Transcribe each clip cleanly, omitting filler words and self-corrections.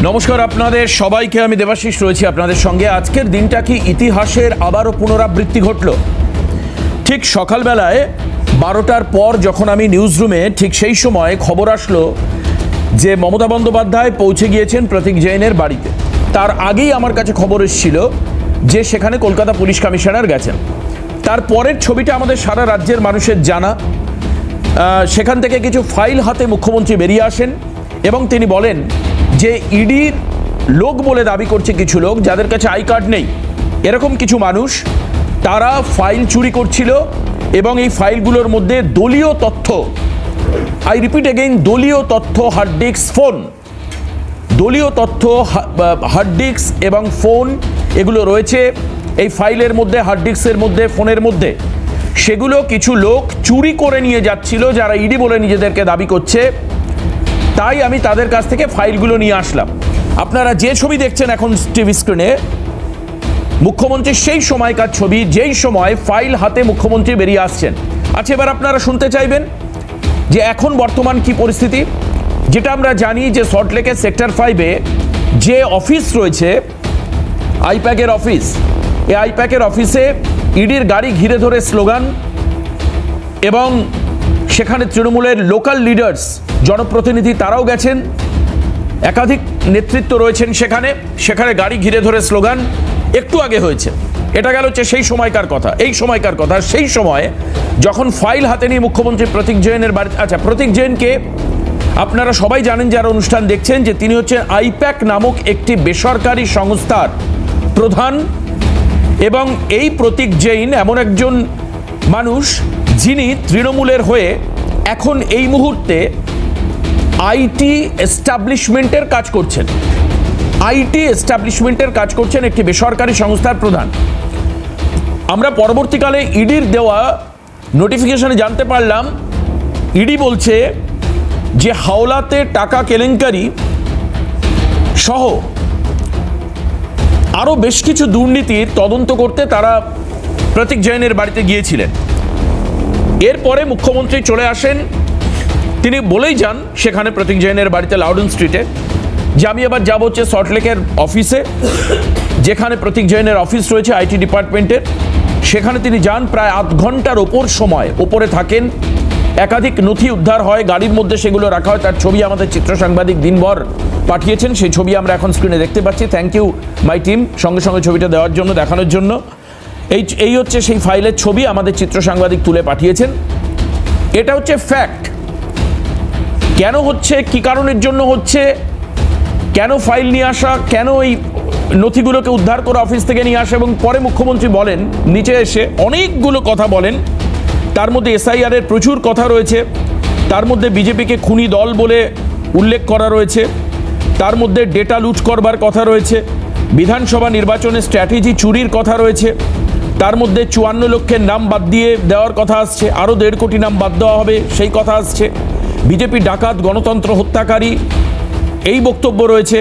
নমস্কার আপনাদের সবাইকে, আমি দেবাশিস রয়েছি আপনাদের সঙ্গে। আজকের দিনটা কি ইতিহাসের আবারও পুনরাবৃত্তি ঘটল। ঠিক সকালবেলায় 12টার পর যখন আমি নিউজ রুমে, ঠিক সেই সময় খবর আসলো যে মমতা বন্দ্যোপাধ্যায় পৌঁছে গিয়েছেন প্রতীক জৈনের বাড়িতে। তার আগেই আমার কাছে খবর এসেছিল যে সেখানে কলকাতা পুলিশ কমিশনার গেছেন। তারপরের ছবিটা আমাদের সারা রাজ্যের মানুষের জানা। সেখান থেকে কিছু ফাইল হাতে মুখ্যমন্ত্রী বেরিয়ে আসেন এবং তিনি বলেন যে ইডির লোক বলে দাবি করছে কিছু লোক, যাদের কাছে আই কার্ড নেই, এরকম কিছু মানুষ, তারা ফাইল চুরি করছিল এবং এই ফাইলগুলোর মধ্যে দলীয় তথ্য, আই রিপিট এগেইন, দলীয় তথ্য, হার্ড ডিস্ক, ফোন, দলীয় তথ্য, হার্ড ডিস্ক এবং ফোন এগুলো রয়েছে এই ফাইলের মধ্যে, হার্ড ডিস্কের মধ্যে, ফোনের মধ্যে। সেগুলো কিছু লোক চুরি করে নিয়ে যাচ্ছিল, যারা ইডি বলে নিজেদেরকে দাবি করছে। তাই আমি তাদের কাছ থেকে ফাইলগুলো নিয়ে আসলাম। আপনারা যে ছবি দেখছেন এখন টিভি স্ক্রিনে, মুখ্যমন্ত্রীর সেই সময়কার ছবি, যেই সময় ফাইল হাতে মুখ্যমন্ত্রী বেরিয়ে আসছেন। আচ্ছা, এবার আপনারা শুনতে চাইবেন যে এখন বর্তমান কি পরিস্থিতি। যেটা আমরা জানি যে সল্টলেকের সেক্টর 5-এ যে অফিস রয়েছে, আইপ্যাকের অফিস, এই আইপ্যাকের অফিসে ইডির গাড়ি ঘিরে ধরে স্লোগান, এবং সেখানে তৃণমূলের লোকাল লিডার্স, জনপ্রতিনিধি, তারাও গেছেন, একাধিক নেতৃত্ব রয়েছেন সেখানে গাড়ি ঘিরে ধরে স্লোগান। একটু আগে হয়েছে, এটা গেল হচ্ছে সেই সময়কার কথা, এই সময়কার কথা। সেই সময় যখন ফাইল হাতে নিয়ে মুখ্যমন্ত্রী প্রতীক জৈনের বাড়ি, আচ্ছা, প্রতীক জৈনকে আপনারা সবাই জানেন যারা অনুষ্ঠান দেখছেন, যে তিনি হচ্ছেন আইপ্যাক নামক একটি বেসরকারি সংস্থার প্রধান। এবং এই প্রতীক জৈন এমন একজন মানুষ যিনি তৃণমূলের হয়ে এখন এই মুহূর্তে আইটি এস্টাবলিশমেন্টের কাজ করছেন, একটি বেসরকারি সংস্থার প্রধান। আমরা পরবর্তীকালে ইডির দেওয়া নোটিফিকেশনে জানতে পারলাম, ইডি বলছে যে হাওলাতে টাকা কেলেঙ্কারি সহ আরও বেশ কিছু দুর্নীতির তদন্ত করতে তারা প্রতীক জৈনের বাড়িতে গিয়েছিলেন। এরপরে মুখ্যমন্ত্রী চলে আসেন, তিনি বলেই যান সেখানে প্রতীক জৈনের বাড়িতে, লাউডন স্ট্রিটে, যে আমি এবার যাবো হচ্ছে সল্টলেকের অফিসে, যেখানে প্রতীক জৈনের অফিস রয়েছে আইটি ডিপার্টমেন্টের। সেখানে তিনি যান, প্রায় আধ ঘন্টার ওপর সময় ওপরে থাকেন। একাধিক নথি উদ্ধার হয়, গাড়ির মধ্যে সেগুলো রাখা হয়। তার ছবি আমাদের চিত্র সাংবাদিক দিনভর পাঠিয়েছেন, সেই ছবি আমরা এখন স্ক্রিনে দেখতে পাচ্ছি। থ্যাংক ইউ মাই টিম, সঙ্গে সঙ্গে ছবিটা দেওয়ার জন্য, দেখানোর জন্য। এই হচ্ছে সেই ফাইলের ছবি আমাদের চিত্র সাংবাদিক তুলে পাঠিয়েছেন। এটা হচ্ছে ফ্যাক্ট। কেন হচ্ছে, কি কারণের জন্য হচ্ছে, কেন ফাইল নিয়ে আসা, কেন এই নথিগুলোকে উদ্ধার করে অফিস থেকে নিয়ে আসা। এবং পরে মুখ্যমন্ত্রী বলেন, নিচে এসে অনেকগুলো কথা বলেন। তার মধ্যে এসআইআর এর প্রচুর কথা রয়েছে, তার মধ্যে বিজেপিকে খুনি দল বলে উল্লেখ করা রয়েছে, তার মধ্যে ডেটা লুট করবার কথা রয়েছে, বিধানসভা নির্বাচনে স্ট্র্যাটেজি চুরির কথা রয়েছে, তার মধ্যে 54 লক্ষের নাম বাদ দিয়ে দেওয়ার কথা আসছে, আরও 1.5 কোটি নাম বাদ দেওয়া হবে সেই কথা আসছে, বিজেপি ডাকাত, গণতন্ত্র হত্যাকারী, এই বক্তব্য রয়েছে।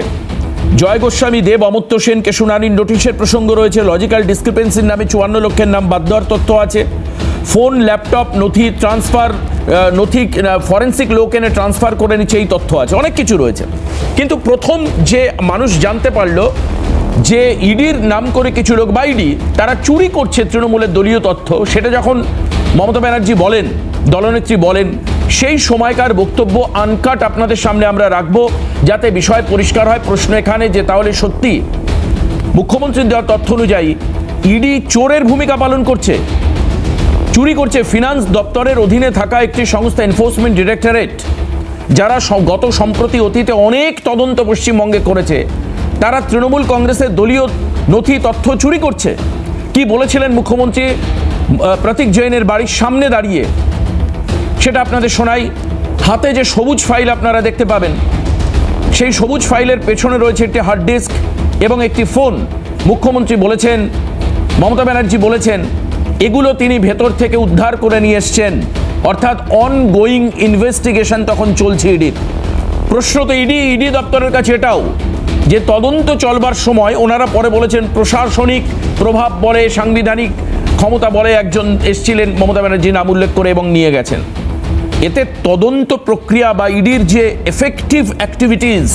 জয় গোস্বামী, দেব, অমর্ত্য সেনকে শুনানির নোটিশের প্রসঙ্গ রয়েছে, লজিক্যাল ডিসক্রিপেন্সির নামে 54 লক্ষের নাম বাদ দেওয়ার তথ্য আছে, ফোন, ল্যাপটপ, নথি ট্রান্সফার, নথি ফরেন্সিক লোক এনে ট্রান্সফার করে নিচ্ছে, এই তথ্য আছে, অনেক কিছু রয়েছে। কিন্তু প্রথম যে মানুষ জানতে পারলো যে ইডির নাম করে কিছু লোক বা ইডি তারা চুরি করছে তৃণমূলের দলীয় তথ্য, সেটা যখন মমতা ব্যানার্জি বলেন, দলনেত্রী বলেন, সেই সময়কার বক্তব্য আনকাট আপনাদের সামনে আমরা রাখবো, যাতে বিষয় পরিষ্কার হয়। প্রশ্ন এখানে যে তাহলে সত্যি মুখ্যমন্ত্রীর দেওয়ার তথ্য অনুযায়ী ইডি চোরের ভূমিকা পালন করছে, চুরি করছে। ফিনান্স দপ্তরের অধীনে থাকা একটি সংস্থা, এনফোর্সমেন্ট ডিরেক্টরেট, যারা গত সম্প্রতি অতীতে অনেক তদন্ত পশ্চিমবঙ্গে করেছে, তারা তৃণমূল কংগ্রেসের দলীয় নথি তথ্য চুরি করছে। কি বলেছিলেন মুখ্যমন্ত্রী প্রতীক জৈনের বাড়ির সামনে দাঁড়িয়ে, সেটা আপনাদের শোনাই। হাতে যে সবুজ ফাইল আপনারা দেখতে পাবেন, সেই সবুজ ফাইলের পেছনে রয়েছে একটি হার্ড ডিস্ক এবং একটি ফোন। মুখ্যমন্ত্রী বলেছেন, মমতা ব্যানার্জি বলেছেন, এগুলো তিনি ভেতর থেকে উদ্ধার করে নিয়ে এসছেন। অর্থাৎ অনগোয়িং ইনভেস্টিগেশন তখন চলছে ইডির। প্রশ্ন তো ইডি দপ্তরের কাছে এটাও, যে তদন্ত চলবার সময় ওনারা পরে বলেছেন প্রশাসনিক প্রভাব বলে, সাংবিধানিক ক্ষমতা বলে একজন এসছিলেন, মমতা ব্যানার্জি নাম উল্লেখ করে, এবং নিয়ে গেছেন। এতে তদন্ত প্রক্রিয়া বা ইডির যে এফেক্টিভ অ্যাক্টিভিটিস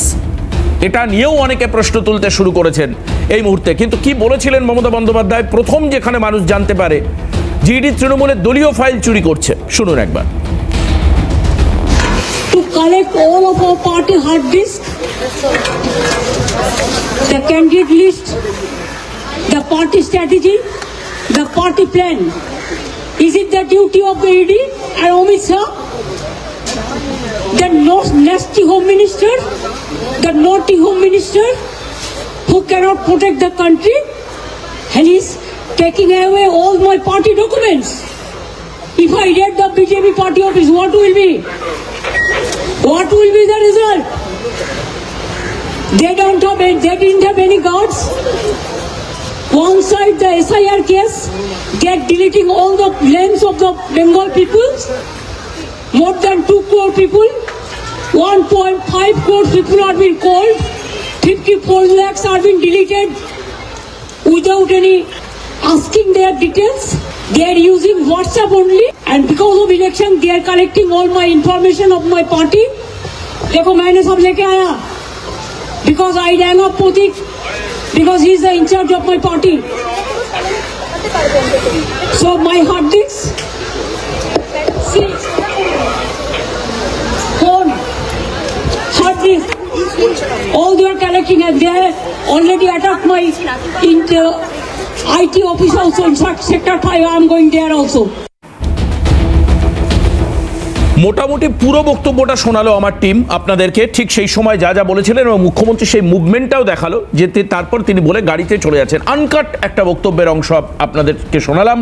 এটা নিয়েও অনেকে প্রশ্ন তুলতে শুরু করেছেন এই মুহূর্তে। কিন্তু কি বলেছিলেন মমতা বন্দ্যোপাধ্যায় প্রথম যেখানে মানুষ জানতে পারে যে ইডি তৃণমূলের দলীয় ফাইল চুরি করছে? শুনুন একবার। To collect all of our party hard disk, the candidate list, the party strategy, the party plan. Is it the duty of the ED and Amit Shah, the nasty home minister, the naughty home minister who cannot protect the country, and he's taking away all my party documents? If I raid the BJP party office, what will be? What will be the result? They didn't have any guards. One side the SIR case, they're deleting all the names of the Bengal people. More than 2 crore people, 1.5 crore people are being called, 54 lakhs are being deleted without any asking their details. They are using WhatsApp only, and because of election they are collecting all my information of my party. देखो मैंने सब लेके आया because I rang up Pratik because he is the in charge of my party. So my hard disk, see, phone, hard disk, all they are collecting, and they have already attacked my IT office also. In fact, sector 5 I am going there also. মোটামুটি পুরো বক্তব্যটা শোনালো আমার team আপনাদেরকে, ঠিক সেই সময় যা যা বলেছিলেন, এবং মুখ্যমন্ত্রী সেই মুভমেন্টটাও দেখালো যে তারপর তিনি বলে গাড়িতে চলে যাচ্ছেন। আনকাট একটা বক্তব্যের অংশ আপনাদেরকে শোনালাম,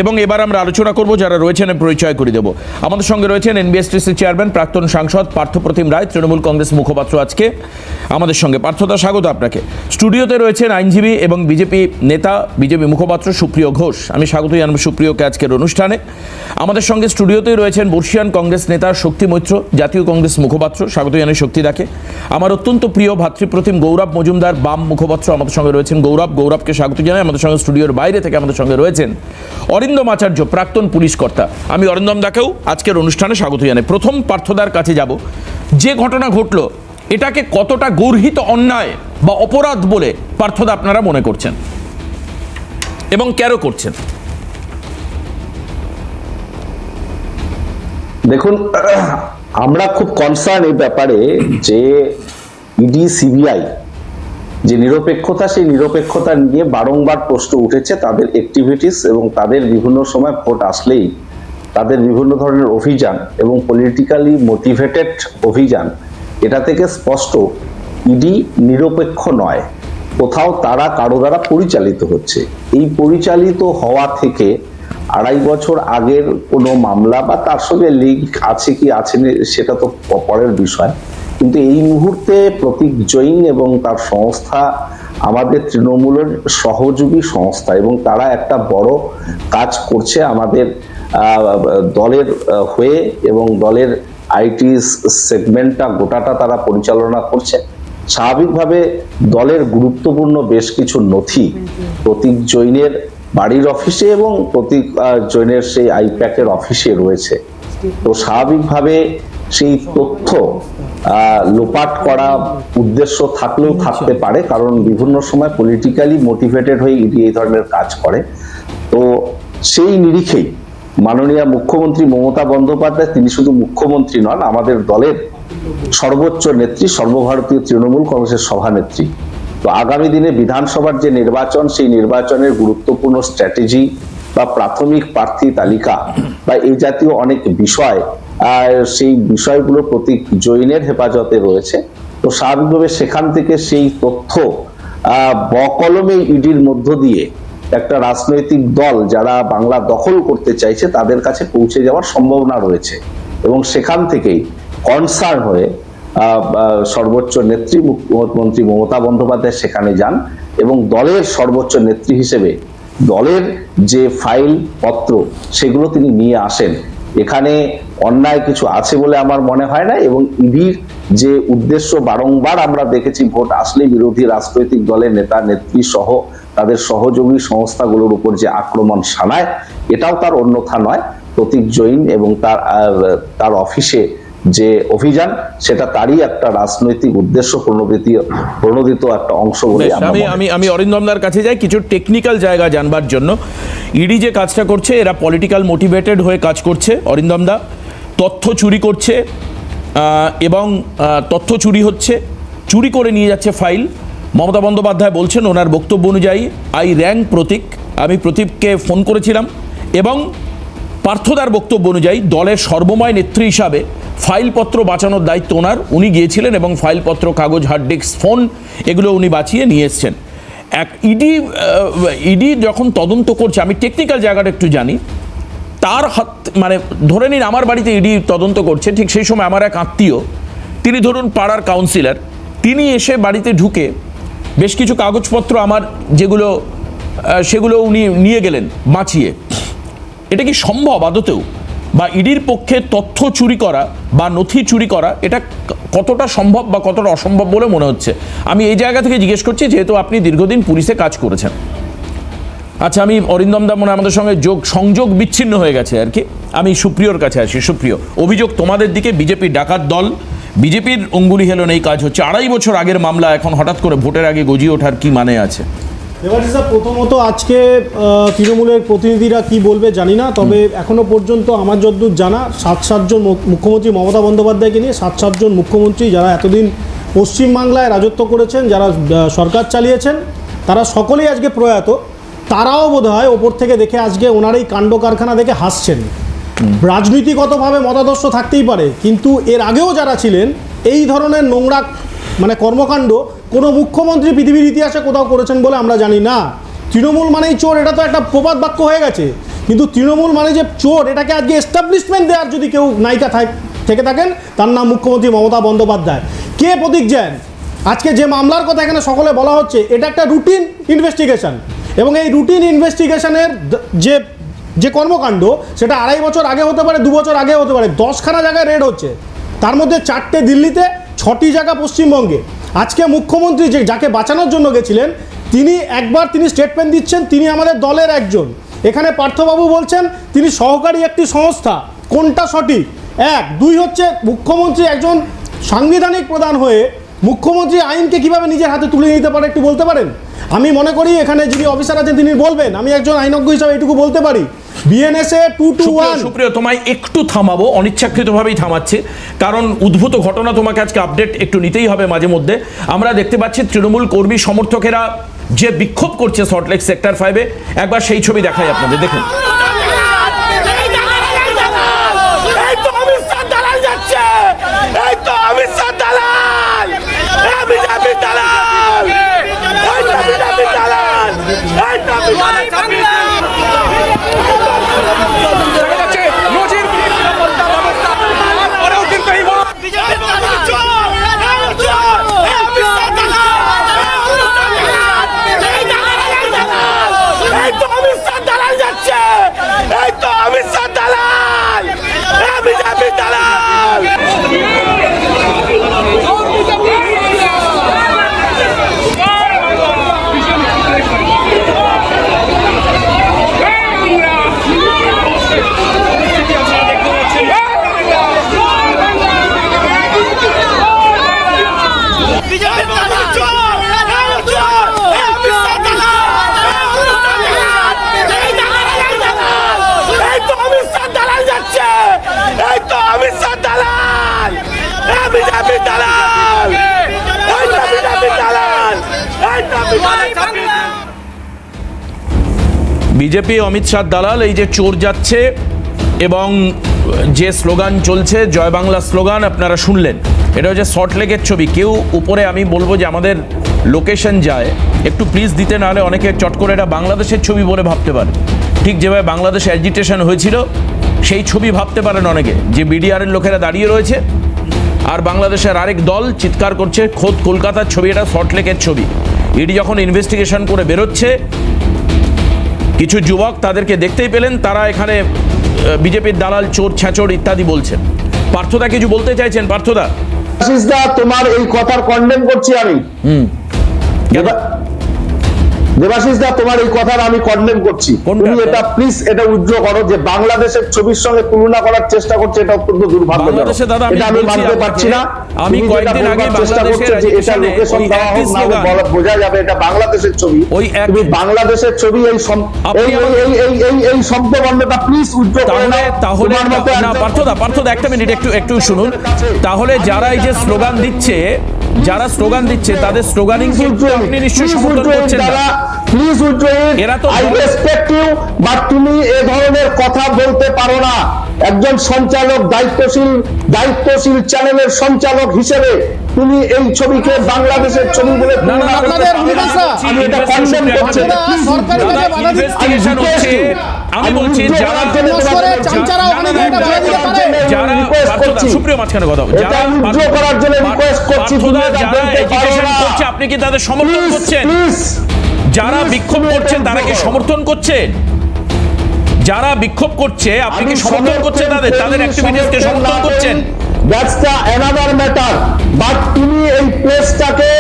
এবং এবার আমরা আলোচনা করব যারা রয়েছেন পরিচয় করে দেব। আমাদের সঙ্গে রয়েছেন এনবিএসটিসি চেয়ারম্যান প্রাক্তন সাংসদ পার্থপ্রতিম রায়, তৃণমূল কংগ্রেস মুখপাত্র আজকে আমাদের সঙ্গে। পার্থদা, স্বাগত আপনাকে। স্টুডিওতে রয়েছেন আইনজীবী এবং বিজেপি নেতা, বিজেপি মুখপাত্র সুপ্রিয় ঘোষ। আমি স্বাগত জানাবো সুপ্রিয়কে আজকের অনুষ্ঠানে। আমাদের সঙ্গে স্টুডিওতেই রয়েছেন বর্ষিয়ান কংগ্রেস নেতা শক্তি মৈত্র, জাতীয় কংগ্রেস মুখপাত্র। স্বাগত জানাই শক্তিদাকে। আমার অত্যন্ত প্রিয় ভাতৃপ্রতিম গৌরব মজুমদার, বাম মুখপাত্র, আমাদের সঙ্গে রয়েছেন। গৌরবকে স্বাগত জানাই। আমাদের সঙ্গে স্টুডিওর বাইরে থেকে আমাদের সঙ্গে রয়েছেন অরিন্দম আচার্য, প্রাক্তন পুলিশ কর্তা। আমি অরিন্দম দাকেও আজকের অনুষ্ঠানে স্বাগত জানাই। প্রথম পার্থদার কাছে যাব, যে ঘটনা ঘটলো এটাকে কতটা গর্হিত অন্যায় বা অপরাধ বলে পার্থদা আপনারা মনে করছেন এবং কেন করছেন? দেখুন, আমরা খুব কনসার্ন এই ব্যাপারে যে ইডি সিবিআই যে নিরপেক্ষতা, সেই নিরপেক্ষতা নিয়ে বারংবার প্রশ্ন উঠেছে। তাদের অ্যাক্টিভিটিস এবং তাদের বিভিন্ন সময় ভোট আসলেই তাদের বিভিন্ন ধরনের অভিযান এবং পলিটিক্যালি মোটিভেটেড অভিযান, এটা থেকে স্পষ্ট ইডি নিরপেক্ষ নয়, কোথাও তারা কারো দ্বারা পরিচালিত হচ্ছে। এই পরিচালিত হওয়া থেকে 2.5 বছর আগের কোনো মামলা বা তার সঙ্গে লিঙ্ক আছে কি আছে সেটা তো পরের বিষয়, কিন্তু এই মুহূর্তে প্রতীক জৈন এবং তার সংস্থা আমাদের তৃণমূলের সহযোগী সংস্থা, এবং তারা একটা বড় কাজ করছে আমাদের দলের হয়ে, এবং দলের আইটি সেগমেন্টটা গোটাটা তারা পরিচালনা করছে। স্বাভাবিকভাবে দলের গুরুত্বপূর্ণ বেশ কিছু নথি প্রতীক জৈনের বাড়ির অফিসে এবং প্রতীক জৈনের সেই আইপ্যাকের অফিসে রয়েছে। তো স্বাভাবিকভাবে সেই তথ্য লোপাট করা উদ্দেশ্য থাকলেও থাকতে পারে, কারণ বিভিন্ন সময় পলিটিক্যালি মোটিভেটেড হয়ে ইডি এই ধরনের কাজ করে। তো সেই নিরিখেই মাননীয় মুখ্যমন্ত্রী মমতা বন্দ্যোপাধ্যায়, তিনি শুধু মুখ্যমন্ত্রী নন, আমাদের দলের সর্বোচ্চ নেত্রী, সর্বভারতীয় তৃণমূল কংগ্রেসের সভানেত্রী। তো আগামী দিনে বিধানসভার যে নির্বাচন, সেই নির্বাচনের গুরুত্বপূর্ণ স্ট্র্যাটেজি বা প্রাথমিক প্রার্থী তালিকা বা এই জাতীয় অনেক বিষয়, সেই বিষয়গুলো প্রতীক জৈনের হেফাজতে রয়েছে। তো স্বাভাবিকভাবে সেখান থেকে সেই তথ্য বকলমে ইডির মধ্য দিয়ে একটা রাজনৈতিক দল যারা বাংলা দখল করতে চাইছে তাদের কাছে পৌঁছে যাওয়ার সম্ভাবনা রয়েছে, এবং সেখান থেকেই কনসার্ন হয়ে সর্বোচ্চ নেত্রী মুখ্যমন্ত্রী মমতা বন্দ্যোপাধ্যায় সেখানে যান, এবং দলের সর্বোচ্চ নেত্রী হিসেবে দলের যে ফাইল পত্র সেগুলো তিনি নিয়ে আসেন। এখানে অন্যায় কিছু আছে বলে আমার মনে হয় না, এবং ইডির যে উদ্দেশ্য বারংবার আমরা দেখেছি ভোট আসলে বিরোধী রাজনৈতিক দলের নেতা নেত্রী সহ তাদের সহযোগী সংস্থাগুলোর উপর যে আক্রমণ শানায়, এটাও তার অন্যথা নয়। প্রতীক জৈন এবং তার অফিসে যে অভিযান, সেটা তারই একটা রাজনৈতিক উদ্দেশ্য প্রণোদিত একটা অংশ বলে বেশ, আমরা আমি মনে করি। আমি আমি অরিন্দমদার কাছে যাই কিছু টেকনিক্যাল জায়গা জানবার জন্য। ইডি যে কাজটা করছে এরা পলিটিক্যাল মোটিভেটেড হয়ে কাজ করছে অরিন্দমদা, তথ্য চুরি করছে এবং তথ্য চুরি হচ্ছে, চুরি করে নিয়ে যাচ্ছে ফাইল। মমতা বন্দ্যোপাধ্যায় বলছেন ওনার বক্তব্য অনুযায়ী আই র্যাঙ্ক প্রতীক, আমি প্রতীককে ফোন করেছিলাম, এবং পার্থদার বক্তব্য অনুযায়ী দলের সর্বময় নেত্রী হিসাবে ফাইলপত্র বাঁচানোর দায়িত্ব ওনার, উনি গিয়েছিলেন এবং ফাইলপত্র, কাগজ, হার্ড ডিস্ক, ফোন এগুলো উনি বাঁচিয়ে নিয়ে এসছেন। ইডি যখন তদন্ত করছে, আমি টেকনিক্যাল জায়গাটা একটু জানি, তার হাত মানে ধরে নিন আমার বাড়িতে ইডি তদন্ত করছে, ঠিক সেই সময় আমার এক আত্মীয়, তিনি ধরুন পাড়ার কাউন্সিলর, তিনি এসে বাড়িতে ঢুকে বেশ কিছু কাগজপত্র আমার যেগুলো সেগুলো উনি নিয়ে গেলেন বাঁচিয়ে। এটা কি সম্ভব আদতেও? বা ইডির পক্ষে তথ্য চুরি করা বা নথি চুরি করা এটা কতটা সম্ভব বা কতটা অসম্ভব বলে মনে হচ্ছে? আমি এই জায়গা থেকে জিজ্ঞেস করছি, যেহেতু আপনি দীর্ঘদিন পুলিশে কাজ করেছেন। আচ্ছা, আমি অরিন্দম দা মনে আমাদের সঙ্গে সংযোগ বিচ্ছিন্ন হয়ে গেছে আর কি। আমি সুপ্রিয়র কাছে আসি। সুপ্রিয়, অভিযোগ তোমাদের দিকে বিজেপি ডাকাত দল, বিজেপির অঙ্গুলি হেলন এই কাজ হচ্ছে। 2.5 বছর আগের মামলা এখন হঠাৎ করে ভোটের আগে গজিয়ে ওঠার কি মানে আছে? দেবাশিস দা, প্রথমত আজকে তৃণমূলের প্রতিনিধিরা কি বলবে জানি না, তবে এখনো পর্যন্ত আমার যতদূর জানা 7জন মুখ্যমন্ত্রী মমতা বন্দ্যোপাধ্যায়কে নিয়ে 7জন মুখ্যমন্ত্রী যারা এতদিন পশ্চিমবাংলায় রাজত্ব করেছেন, যারা সরকার চালিয়েছেন, তারা সকলেই আজকে প্রয়াত। তারাও বোধহয় ওপর থেকে দেখে আজকে ওনার এই কাণ্ড কারখানা দেখে হাসছেন। রাজনীতিগতভাবে মতাদর্শ থাকতেই পারে, কিন্তু এর আগেও যারা ছিলেন এই ধরনের নোংরা মানে কর্মকাণ্ড কোনো মুখ্যমন্ত্রী পৃথিবীর ইতিহাসে কোথাও করেছেন বলে আমরা জানি না। তৃণমূল মানেই চোর, এটা তো একটা প্রবাদ বাক্য হয়ে গেছে, কিন্তু তৃণমূল মানে যে চোর এটাকে আজকে এস্টাবলিশমেন্ট দেওয়ার যদি কেউ নায়িকা থেকে থাকেন, তার নাম মুখ্যমন্ত্রী মমতা বন্দ্যোপাধ্যায়। কে প্রতীক জৈন? আজকে যে মামলার কথা এখানে সকলে বলা হচ্ছে, এটা একটা রুটিন ইনভেস্টিগেশন, এবং এই রুটিন ইনভেস্টিগেশনের যে কর্মকাণ্ড সেটা 2.5 বছর আগে হতে পারে, 2 বছর আগে হতে পারে। 10খানা জায়গায় রেড হচ্ছে, তার মধ্যে 4টে দিল্লিতে, 6টি জায়গা পশ্চিমবঙ্গে। আজকে মুখ্যমন্ত্রী যাকে বাঁচানোর জন্য গেছিলেন, তিনি স্টেটমেন্ট দিচ্ছেন তিনি আমাদের দলের একজন। এখানে পার্থবাবু বলছেন তিনি সহকারী একটি সংস্থা। কোনটা সঠিক? 1, 2 হচ্ছে মুখ্যমন্ত্রী একজন সাংবিধানিক প্রধান হয়ে মুখ্যমন্ত্রী আইনকে কিভাবে নিজের হাতে তুলে নিতে পারে একটু বলতে পারেন? আমি মনে করি এখানে যিনি অফিসার আছেন তিনি বলবেন, আমি একজন আইনজ্ঞ হিসাবে এটুকু বলতে পারি, বিএনএসএ 221। সুপ্রিয়, তোমায় একটু থামাবো, অনিচ্ছাকৃতভাবেই থামাচ্ছি, কারণ উদ্ভূত ঘটনা তোমাকে আজকে আপডেট একটু নিতেই হবে মাঝে মধ্যে। আমরা দেখতে পাচ্ছি তৃণমূল কর্মী সমর্থকেরা যে বিক্ষোভ করছে সল্টলেক সেক্টর 5-এ, একবার সেই ছবি দেখাই আপনাদের, দেখুন। বিজেপি অমিত শাহ দালাল, এই যে চোর যাচ্ছে এবং যে স্লোগান চলছে জয় বাংলা স্লোগান আপনারা শুনলেন, এটা হচ্ছে সল্টলেকের ছবি। কেউ উপরে, আমি বলবো যে আমাদের লোকেশন যায় একটু প্লিজ দিতে, নাহলে অনেকে চট করে এটা বাংলাদেশের ছবি বলে ভাবতে পারে। ঠিক যেভাবে বাংলাদেশে অ্যাজিটেশন হয়েছিল সেই ছবি ভাবতে পারেন অনেকে, যে বিডিআরের লোকেরা দাঁড়িয়ে রয়েছে আর বাংলাদেশের আরেক দল চিৎকার করছে খোদ কলকাতার ছবি, এটা সল্টলেকের ছবি। ইডি যখন ইনভেস্টিগেশন করে বেরোচ্ছে, কিছু যুবক তাদেরকে দেখতেই পেলেন, তারা এখানে বিজেপির দালাল, চোর, ছ্যাঁচড় ইত্যাদি বলছেন। পার্থদা কিছু বলতে চাইছেন? পার্থদা। তোমার এই কথার কন্ডেম করছি আমি। দেবাশিস দা, তোমার এই কথাটা আমি কন্ডেম করছি। কোনটা? তুমি এটা প্লিজ এটা উইথড্র করো যে বাংলাদেশের ছবির সঙ্গে তুলনা করার চেষ্টা করছে, এটা অত্যন্ত দুর্ভাগ্যজনক। বাংলাদেশে দাদা আমি এটা আমি বলছি মানতে আপনাকে, পারছি না। আমি তুমি যেটা কয়েকদিন আগে বলবার চেষ্টা বাংলাদেশের করছো যে এটা এডুকেশনে লোকেশন ওই দেওয়া একই হোক না হোক স্লোগান, বোঝা যাবে এটা বাংলাদেশের ছবি। ওই এক- তুমি বাংলাদেশের ছবি এই আপনি এই শব্দবন্ধটা প্লিজ উইথড্র করে তাহলে নাও। তাহলে তোমার মতো না একজন- পার্থদা একটা মিনিট একটু শুনুন। তাহলে যারা এই যে স্লোগান দিচ্ছে, যারা স্লোগান দিচ্ছে তাদের স্লোগানিং কিন্তু আপনি নিশ্চয়ই সমর্থন করছেন না। প্লিজ উইথড্র ইট। এরা তো আই রেসপেক্ট ইউ, বাট তুমি এ ধরনের কথা বলতে পারো না। একজন সঞ্চালক, দায়িত্বশীল চ্যানেলের সঞ্চালক হিসেবে তুমি এই ছবিকে বাংলাদেশের ছবি বলে না, না, আপনাদের আমি এটা কনডেম করছি। সরকারি দাদা, থেকে বাধা দিচ্ছে। investigation হচ্ছে। আমি বলছি যারা চামচারা ওখানে গিয়ে এটা বলে দিতে পারে। যারা পার্থদা, সুপ্রিয় মাঝখানে কথা বলছি। এটা উইথড্র করার জন্য রিকোয়েস্ট করছি। তুমি পার্থদা, এটা যারা বলতে পারো এডুকেশন না। করছে আপনি কি তাদের সমর্থন করছেন? প্লিজ যারা বিক্ষোভ করছেন তারা কি সমর্থন করছেন? যারা বিক্ষোভ করছে আপনি কি সমর্থন করছেন? তাদের অ্যাক্টিভিটিসকে সমর্থন করছেন? That's the another matter. But তুমি এই প্লেসটাকে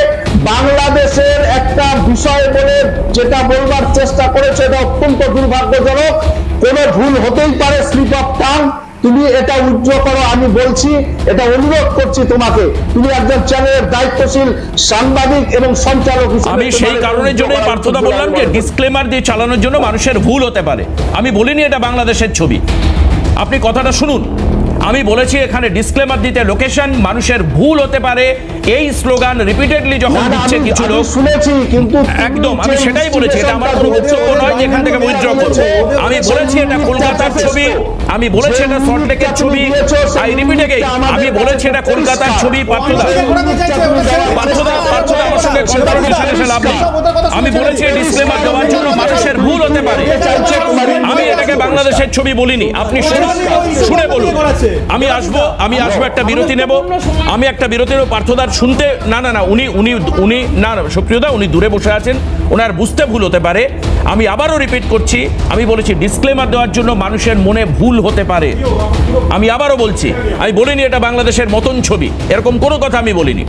বাংলাদেশের একটা বিষয় বলে যেটা বলবার চেষ্টা করেছো, এটা অত্যন্ত দুর্ভাগ্যজনক। কোনো ভুল হতেই পারে, স্লিপ অফ টাং। তুমি এটা উইথড্র করো, আমি বলছি, এটা অনুরোধ করছি তোমাকে। তুমি একজন চ্যানেলের দায়িত্বশীল সাংবাদিক এবং সঞ্চালক হিসেবে আমি সেই কারণের জন্যই পার্থদা বললাম যে ডিসক্লেমার দিয়ে চালানোর জন্য মানুষের ভুল হতে পারে। আমি বলিনি এটা বাংলাদেশের ছবি। আপনি কথাটা শুনুন। আমি বলেছি এখানে ডিসক্লেমার দিতে লোকেশন, মানুষের ভুল হতে পারে। এই স্লোগান রিপিটেডলি যখন দিচ্ছে কিছু লোক, শুনেছি, কিন্তু একদম আমি সেটাই বলেছি। এটা আমার কোনো বক্তব্য নয় যে এখান থেকে উইথড্র করব। আমি বলেছি এটা কলকাতার ছবি, আমি বলেছি এটা সল্টলেকের ছবি। আই রিপিট এগেইন, আমি বলেছি এটা কলকাতার ছবি। পার্থদা আমার সঙ্গে কনফারেন্সে এসে লাভ নেই। আমি বলেছি ডিসক্লেমার দেওয়ার জন্য মানুষের ভুল হতে পারে। আমি এটাকে বাংলাদেশের ছবি বলিনি। আপনি শুনুন, শুনে বলুন। আমি আসবো একটা বিরতি নেব। আমি একটা বিরতি নেব। পার্থদার শুনতে না উনি না সুপ্রিয়দা, উনি দূরে বসে আছেন, ওনার বুঝতে ভুল হতে পারে। আমি আবারও রিপিট করছি, আমি বলেছি ডিসক্লেমার দেওয়ার জন্য মানুষের মনে ভুল হতে পারে। আমি আবারও বলছি, আমি বলিনি এটা বাংলাদেশের মতন ছবি, এরকম কোনো কথা আমি বলিনি।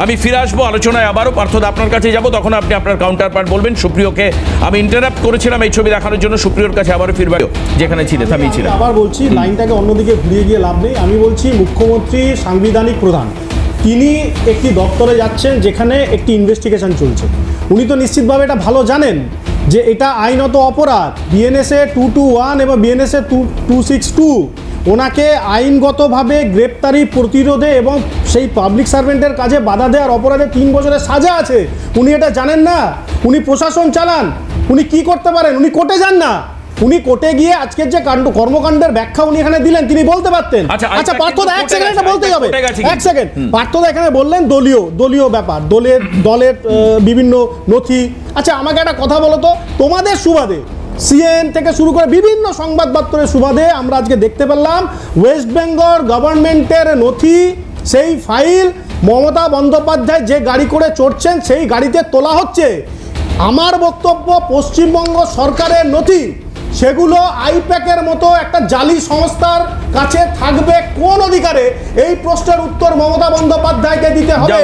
আমি ফিরে আসবো আলোচনায় আবারও। পার্থদা আপনার কাছে যাব, তখন আপনি আপনার কাউন্টার পার্ট বলবেন। সুপ্রিয়কে আমি ইন্টারাপ্ট করেছিলাম এই ছবি দেখানোর জন্য। সুপ্রিয়র কাছে আবারও ফিরবে, যেখানে ছিলেন থামিয়েছিলেন। আবার বলছি, লাইনটাকে অন্যদিকে ঘুরিয়ে গিয়ে লাভ নেই। আমি বলছি মুখ্যমন্ত্রী সাংবিধানিক প্রধান, তিনি একটি দপ্তরে যাচ্ছেন যেখানে একটি ইনভেস্টিগেশন চলছে। উনি তো নিশ্চিতভাবে এটা ভালো জানেন যে এটা আইনত অপরাধ। বিএনএসএ 221 এবং বিএনএসএ 262 ওনাকে আইনগতভাবে গ্রেপ্তারি প্রতিরোধে এবং সেই পাবলিক সার্ভেন্টের কাজে বাধা দেওয়ার অপরাধে 3 বছরের সাজা আছে। উনি এটা জানেন না? উনি প্রশাসন চালান। উনি কি করতে পারেন? উনি কোর্টে যান না। উনি কোর্টে গিয়ে আজকের যে কর্মকাণ্ডের ব্যাখ্যা উনি এখানে দিলেন, তিনি বলতে পারতেন। আচ্ছা পার্থদা, এক সেকেন্ড এটা বলতে হবে, এক সেকেন্ড। পার্থদা এখানে বললেন দলীয় ব্যাপার, দলের বিভিন্ন নথি। আচ্ছা আমাকে একটা কথা বলো তো, তোমাদের সুবাদে সিএন থেকে শুরু করে বিভিন্ন সংবাদপত্রের সুবাদে আমরা আজকে দেখতে পেলাম ওয়েস্ট বেঙ্গল গভর্নমেন্টের নথি, সেই ফাইল মমতা বন্দ্যোপাধ্যায় যে গাড়ি করে চড়ছেন সেই গাড়িতে তোলা হচ্ছে। আমার বক্তব্য, পশ্চিমবঙ্গ সরকারের নথি সেগুলো আইপ্যাকের মতো একটা জালি সংস্থার কাছে থাকবে কোন অধিকারে? এই প্রশ্নের উত্তর মমতা বন্দ্যোপাধ্যায়কে দিতে হবে।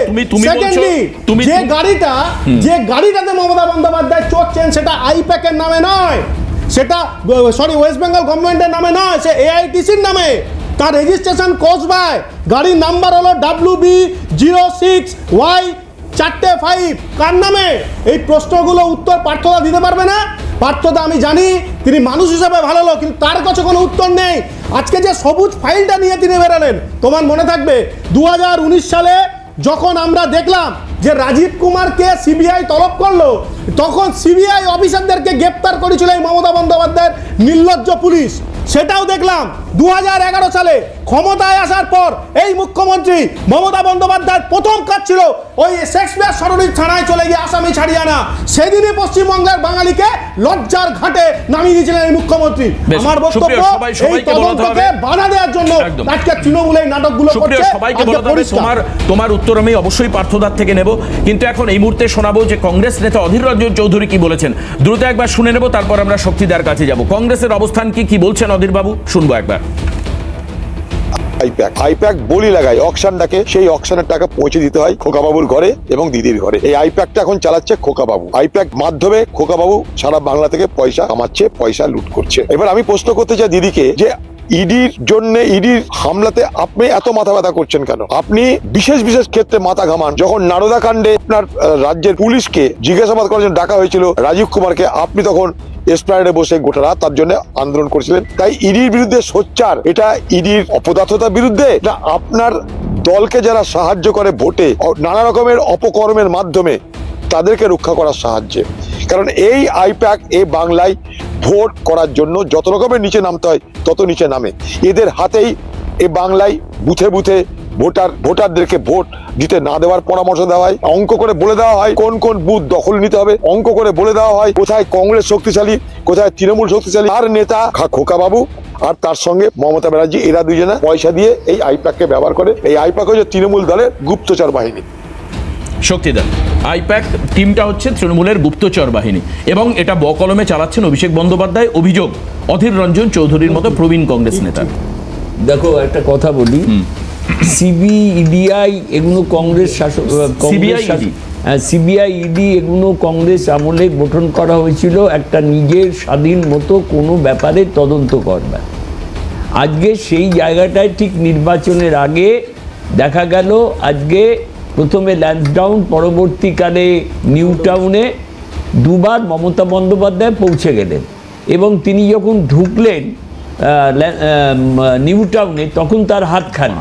সেকেন্ডলি, যে গাড়িটাতে মমতা বন্দ্যোপাধ্যায় চড়ছেন সেটা আইপ্যাকের নামে নয়, সেটা ওয়েস্ট বেঙ্গল গভর্নমেন্টের নামে নয়, সে এআইটিসির নামে। তার রেজিস্ট্রেশন কোচবাই, গাড়ির নাম্বার হলো WB06Y45। কার নামে? এই প্রশ্নগুলো উত্তর পার্থদা দিতে পারবে না? পার্থদা আমি জানি তিনি মানুষ হিসেবে ভালো লোক, কিন্তু তার কাছে কোনো উত্তর নেই। আজকে যে সবুজ ফাইলটা নিয়ে তিনি বেরালেন, তোমার মনে থাকবে 2019 সালে যখন আমরা দেখলাম যে রাজীব কুমারকে সিবিআই তলব করলো, তখন সিবিআই অফিসারদেরকে গ্রেপ্তার করেছিল এই মমতা বন্দ্যোপাধ্যায়ের নির্লজ্জ পুলিশ। সেটাও দেখলাম 2011 সালে ক্ষমতায় আসার পর এই মুখ্যমন্ত্রী মমতা বন্দ্যোপাধ্যায়ের প্রথম কাজ ছিল ওই শেক্সপিয়ার সরণির থানায় চলে গিয়ে আসামি ছাড়িয়ে আনা। সেদিনই পশ্চিমবঙ্গের বাঙালিকে লজ্জার ঘাটে নামিয়ে দিয়েছিলেন এই মুখ্যমন্ত্রী। আমার বক্তব্য, এই তদন্তকে বাধা দেওয়ার জন্য আজকে তৃণমূল এই নাটকগুলো করছে। তোমার উত্তর আমি অবশ্যই পার্থদার থেকে নেব, কিন্তু এখন এই মুহূর্তে শোনাবো যে কংগ্রেস নেতা অধীর রঞ্জন চৌধুরী কি বলেছেন। দ্রুত একবার শুনে নেব, তারপর আমরা শক্তিদার কাছে যাব। কংগ্রেসের অবস্থান কি বলছেন অধীর বাবু, শুনবো একবার। আইপ্যাক বলি লাগায়, অকশন ডাকে, সেই অকশনের টাকা পৌঁছে দিতে হয় খোকাবাবুর ঘরে এবং দিদির ঘরে। এই আইপ্যাকটা এখন চালাচ্ছে খোকাবাবু। আইপ্যাক মাধ্যমে খোকাবাবু সারা বাংলা থেকে পয়সা কামাচ্ছে, পয়সা লুট করছে। এবার আমি প্রশ্ন করতে চাই দিদিকে যে ইডির জন্য, ইডির হামলাতে আপনি এত মাথা ব্যথা করছেন কেন? আপনি বিশেষ বিশেষ ক্ষেত্রে মাথা ঘামান। যখন নারদা কাণ্ডে আপনার রাজ্যের পুলিশকে জিজ্ঞাসাবাদ করার জন্য ডাকা হয়েছিল রাজীব কুমারকে, আপনি তখন এসপ্ল্যানেডে বসে গোটা রাত তার জন্য আন্দোলন করেছিলেন। তাই ইডির বিরুদ্ধে সোচ্চার, এটা ইডির অপদার্থতার বিরুদ্ধে না আপনার দলকে যারা সাহায্য করে ভোটে নানা রকমের অপকর্মের মাধ্যমে তাদেরকে রক্ষা করার সাহায্যে? কারণ এই আইপ্যাক এই বাংলায় ভোট করার জন্য যত রকমের নিচে নামতে হয় তত নিচে নামে। এদের হাতেই এ বাংলায় বুথে বুথে ভোটারদেরকে ভোট দিতে না দেওয়ার পরামর্শ দেওয়া হয়, অঙ্ক করে বলে দেওয়া হয় কোন কোন বুথ দখল নিতে হবে, অঙ্ক করে বলে দেওয়া হয় কোথায় কংগ্রেস শক্তিশালী, কোথায় তৃণমূল শক্তিশালী। আর নেতা খোকাবাবু আর তার সঙ্গে মমতা ব্যানার্জি, এরা দুজনে পয়সা দিয়ে এই আইপ্যাককে ব্যবহার করে। এই আইপ্যাক হচ্ছে তৃণমূল দলের গুপ্তচর বাহিনী। শক্তিদার আইপ্যাক টিমটা হচ্ছে তৃণমূলের গুপ্তচর বাহিনী এবং এটা বকলমে চালাচ্ছেন অভিষেক বন্দ্যোপাধ্যায়। অভিযোগ অধীর রঞ্জন চৌধুরীর মতো প্রবীণ কংগ্রেস নেতা। দেখো একটা কথা বলি, সিবিআই এগুলো কংগ্রেস শাসক, সিবিআই ইডি এগুলো কংগ্রেস আমলে গঠন করা হয়েছিল একটা নিজের স্বাধীন মতো কোনো ব্যাপারে তদন্ত করবার। আজকে সেই জায়গাটায় ঠিক নির্বাচনের আগে দেখা গেল, আজকে প্রথমে ল্যান্সডাউন, পরবর্তীকালে নিউ টাউনে দুবার মমতা বন্দ্যোপাধ্যায় পৌঁছে গেলেন এবং তিনি যখন ঢুকলেন নিউ টাউনে তখন তার হাত খালি,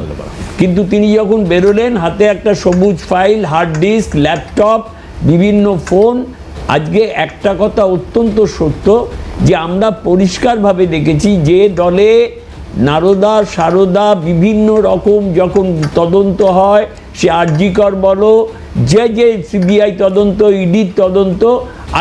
কিন্তু তিনি যখন বেরোলেন হাতে একটা সবুজ ফাইল, হার্ড ডিস্ক, ল্যাপটপ, বিভিন্ন ফোন। আজকে একটা কথা অত্যন্ত সত্য যে আমরা পরিষ্কারভাবে দেখেছি যে দলে নারদা সারদা বিভিন্ন রকম যখন তদন্ত হয়, সে আরজিকর বলো, যে সিবিআই তদন্ত, ইডির তদন্ত,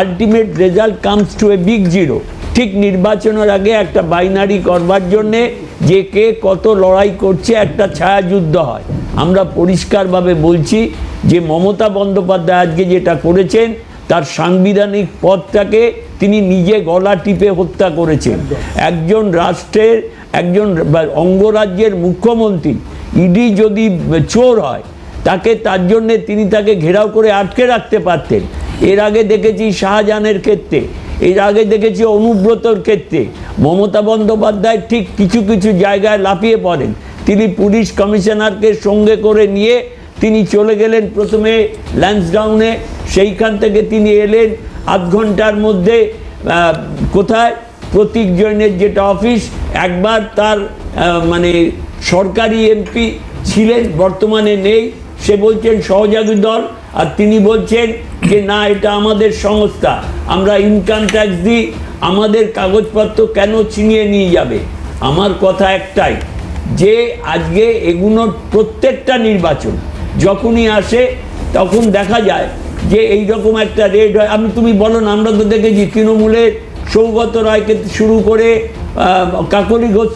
ultimate result comes to a big zero. ঠিক নির্বাচনের আগে একটা বাইনারি করবার জন্যে যে কে কত লড়াই করছে একটা ছায়াযুদ্ধ হয়। আমরা পরিষ্কারভাবে বলছি যে মমতা বন্দ্যোপাধ্যায় আজকে যেটা করেছেন তার সাংবিধানিক পদটাকে তিনি নিজে গলা টিপে হত্যা করেছেন। একজন রাষ্ট্রের, একজন অঙ্গরাজ্যের মুখ্যমন্ত্রী ইডি যদি চোর হয় তাকে, তার জন্যে তিনি তাকে ঘেরাও করে আটকে রাখতে পারতেন। এর আগে দেখেছি শাহজাহানের ক্ষেত্রে, এর আগে দেখেছি অনুব্রতর ক্ষেত্রে। মমতা বন্দ্যোপাধ্যায় ঠিক কিছু কিছু জায়গায় লাফিয়ে পড়েন। তিনি পুলিশ কমিশনারকে সঙ্গে করে নিয়ে তিনি চলে গেলেন প্রথমে ল্যান্সডাউনে, সেইখান থেকে তিনি এলেন আধ ঘন্টার মধ্যে কোথায়, প্রতীক জৈনের যেটা অফিস। একবার তার মানে সরকারি এমপি ছিলেন, বর্তমানে নেই, সে বলছেন সহযোগী দল, আর তিনি বলছেন যে না এটা আমাদের সংস্থা, আমরা ইনকাম ট্যাক্স দিই, আমাদের কাগজপত্র কেন ছিনিয়ে নিয়ে যাবে? আমার কথা একটাই যে আজকে এগুলোর প্রত্যেকটা নির্বাচন যখনই আসে তখন দেখা যায় যে এইরকম একটা রেড হয়। তুমি বলো না, আমরা তো দেখেছি তৃণমূলের সৌগত রায়কে শুরু করে কাকলি ঘোষ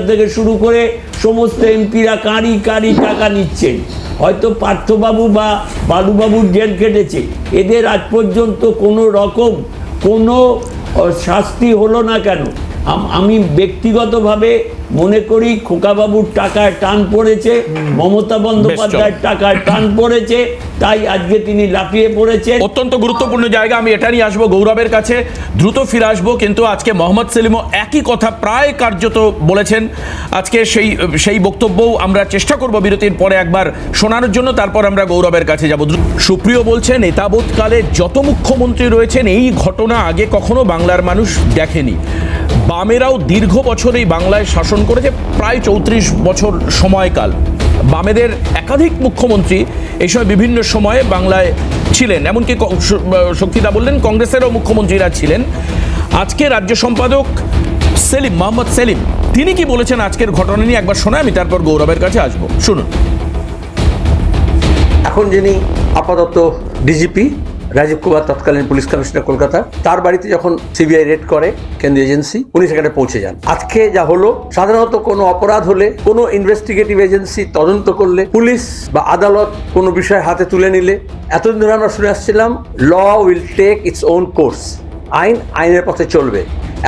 থেকে শুরু করে সমস্ত এমপিরা কাঁড়ি কাঁড়ি টাকা নিচ্ছেন। হয়তো পার্থবাবু বা বালুবাবুর জেল কেটেছে, এদের আজ পর্যন্ত কোনো রকম কোনো শাস্তি হলো না কেন? আমি ব্যক্তিগতভাবে মনে করি খোকাবাবুর টাকায় টান পড়েছে, মমতা বন্দ্যোপাধ্যায়ের টাকায় টান পড়েছে, তাই আজকে তিনি লাফিয়ে পড়েছেন। অত্যন্ত গুরুত্বপূর্ণ জায়গা, আমি এটা নিয়ে আসবো গৌরবের কাছে, দ্রুত ফিরে আসবো। কিন্তু আজকে মোহাম্মদ সেলিমও একই কথা প্রায় কার্যত বলেছেন। আজকে সেই বক্তব্যও আমরা চেষ্টা করব বিরতির পরে একবার শোনানোর জন্য, তারপর আমরা গৌরবের কাছে যাব। সুপ্রিয় বলছেন নেতাবোধকালে যত মুখ্যমন্ত্রী রয়েছেন এই ঘটনা আগে কখনো বাংলার মানুষ দেখেনি। বামেরাও দীর্ঘ বছর এই বাংলায় শাসন করেছে, প্রায় 34 বছর সময়কাল। বামেদের একাধিক মুখ্যমন্ত্রী এই সময় বিভিন্ন সময়ে বাংলায় ছিলেন, এমনকি শক্তিদা বললেন কংগ্রেসেরও মুখ্যমন্ত্রীরা ছিলেন। আজকে রাজ্য সম্পাদক সেলিম, মোহাম্মদ সেলিম, তিনি কি বলেছেন আজকের ঘটনা নিয়ে একবার শোনায়, আমি তারপর গৌরবের কাছে আসবো। শুনুন। এখন যিনি আপাতত ডিজিপি রাজীব কুমার, তৎকালীন পুলিশ কমিশনার কলকাতা, তার বাড়িতে যখন সিবিআই রেড করে কেন্দ্রীয় এজেন্সি, উনি সেখানে পৌঁছে যান। আজকে যা হলো, সাধারণত কোনো অপরাধ হলে, কোনো ইনভেস্টিগেটিভ এজেন্সি তদন্ত করলে, পুলিশ বা আদালত কোনো বিষয় হাতে তুলে নিলে, এতদিন ধরে আমরা শুনে আসছিলাম law will take its own course, আইন আইনের পথে চলবে।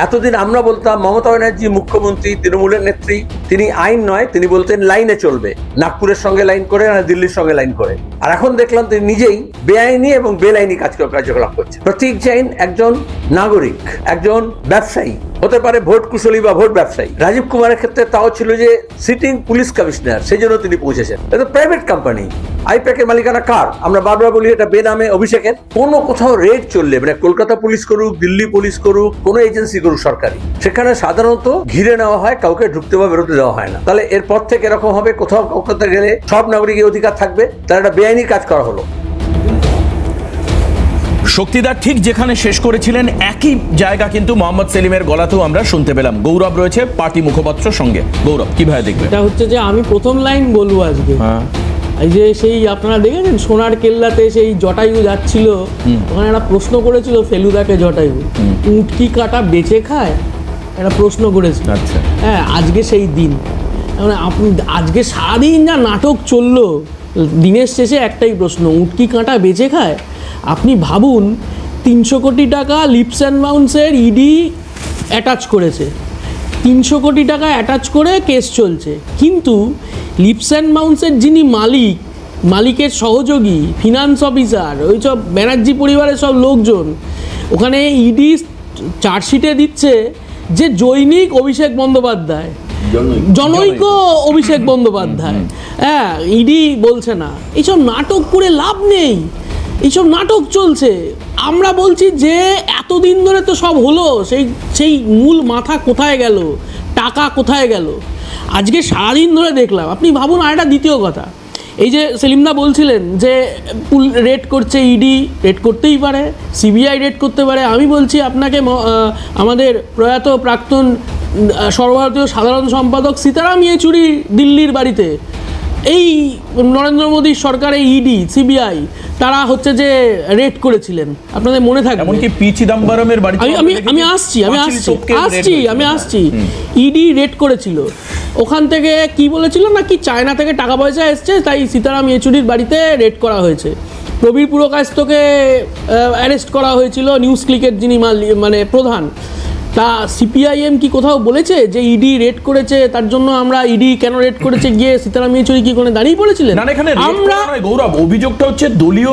এতদিন আমরা বলতাম মমতা ব্যানার্জি মুখ্যমন্ত্রী, তৃণমূলের নেত্রী, তিনি আইন নয়, তিনি বলতেন লাইনে চলবে, নাগপুরের সঙ্গে লাইন করে না দিল্লির সঙ্গে লাইন করে। আর এখন দেখলাম তিনি নিজেই বেআইনি এবং বেলাইনি কার্যকলাপ করছে। প্রতীক জৈন একজন নাগরিক, একজন ব্যবসায়ী, হতে পারে ভোট কুশলী বা ভোট ব্যবসায়ী। রাজীব কুমারের ক্ষেত্রে তাও ছিল যে সিটিং পুলিশ কমিশনার, সেই জন্য তিনি পৌঁছেছেন। এটা প্রাইভেট কোম্পানি, আইপ্যাকের মালিকানা কার? আমরা বারবার বলি এটা বেনামে অভিষেকের। কোনো কোথাও রেড চললে, মানে কলকাতা পুলিশ করুক, দিল্লি পুলিশ করুক, কোনো এজেন্সি করুক সরকারি, সেখানে সাধারণত ঘিরে নেওয়া হয়, কাউকে ঢুকতে বা বেরোতে দেওয়া হয় না। তাহলে এরপর থেকে এরকম হবে, কোথাও কলকাতা গেলে সব নাগরিকের অধিকার থাকবে, তার একটা বেআইনি কাজ করা হলো। শক্তিদার ঠিক যেখানে শেষ করেছিলেন একই জায়গা কিন্তু মোহাম্মদ সেলিমের গলাতেও আমরা শুনতে পেলাম। গৌরব রয়েছে পার্টি মুখপাত্র সঙ্গে। গৌরব, কিভাবে দেখবে? এটা হচ্ছে যে আমি প্রথম লাইন বলবো আজকে, এই যে সেই আপনারা দেখেছেন সোনার কেল্লাতে সেই জটায়ু যাচ্ছিল, ওখানে একটা প্রশ্ন করেছিল ফেলুদাকে জটায়ু, উট কি কাটা বেঁচে খায়, একটা প্রশ্ন করেছিল। আচ্ছা। হ্যাঁ, আজকে সেই দিন। মানে আপনি আজকে সারাদিন যা নাটক চললো, দিনের শেষে একটাই প্রশ্ন, উট কি কাঁটা বেঁচে খায়? আপনি ভাবুন, 300 কোটি টাকা লিপস অ্যান্ড বাউন্সের ইডি অ্যাটাচ করেছে, 300 কোটি টাকা অ্যাটাচ করে কেস চলছে, কিন্তু লিপস অ্যান্ড বাউন্সের যিনি মালিকের সহযোগী, ফিনান্স অফিসার, ওই সব ব্যানার্জি পরিবারের সব লোকজন, ওখানে ইডি চার্জশিটে দিচ্ছে যে জৈনিক অভিষেক বন্দ্যোপাধ্যায়, জনৈক অভিষেক বন্দ্যোপাধ্যায়। হ্যাঁ, ইডি বলছে না। এইসব নাটক করে লাভ নেই, এইসব নাটক চলছে। আমরা বলছি যে এতদিন ধরে তো সব হলো, সেই মূল মাথা কোথায় গেল, টাকা কোথায় গেল? আজকে সারাদিন ধরে দেখলাম। আপনি ভাবুন, আর একটা দ্বিতীয় কথা, এই যে সেলিমদা বলছিলেন যে রেড করছে, ইডি রেড করতেই পারে, সিবিআই রেড করতে পারে। আমি বলছি আপনাকে, আমাদের প্রয়াত প্রাক্তন সর্বভারতীয় সাধারণ সম্পাদক সীতারাম ইয়েচুরি দিল্লির বাড়িতে এই নরেন্দ্র মোদীর সরকারের ইডি সিবিআই তারা হচ্ছে যে রেড করেছিলেন, আপনাদের মনে থাকবে। এমনকি পি চিদম্বরমের বাড়িতে আমি আসছি ইডি রেড করেছিল। ওখান থেকে কি বলেছিল না, কি চায়না থেকে টাকা পয়সা এসছে, তাই সীতারাম ইয়েচুরির বাড়িতে রেড করা হয়েছে। প্রবীর পুরকায়স্থকে অ্যারেস্ট করা হয়েছিল, নিউজ ক্লিকের যিনি মানে প্রধান। তা সিপিআইএম কি কোথাও বলেছে যে ইডি রেড করেছে, তার জন্য আমরা ইডি কেন রেড করেছে গিয়ে সীতারাম ইয়েচুরি কি কোনো দাঁড়িয়ে পড়েছিলেন? না, এখানে আমরা গৌরব, অভিযোগটা হচ্ছে দলীয়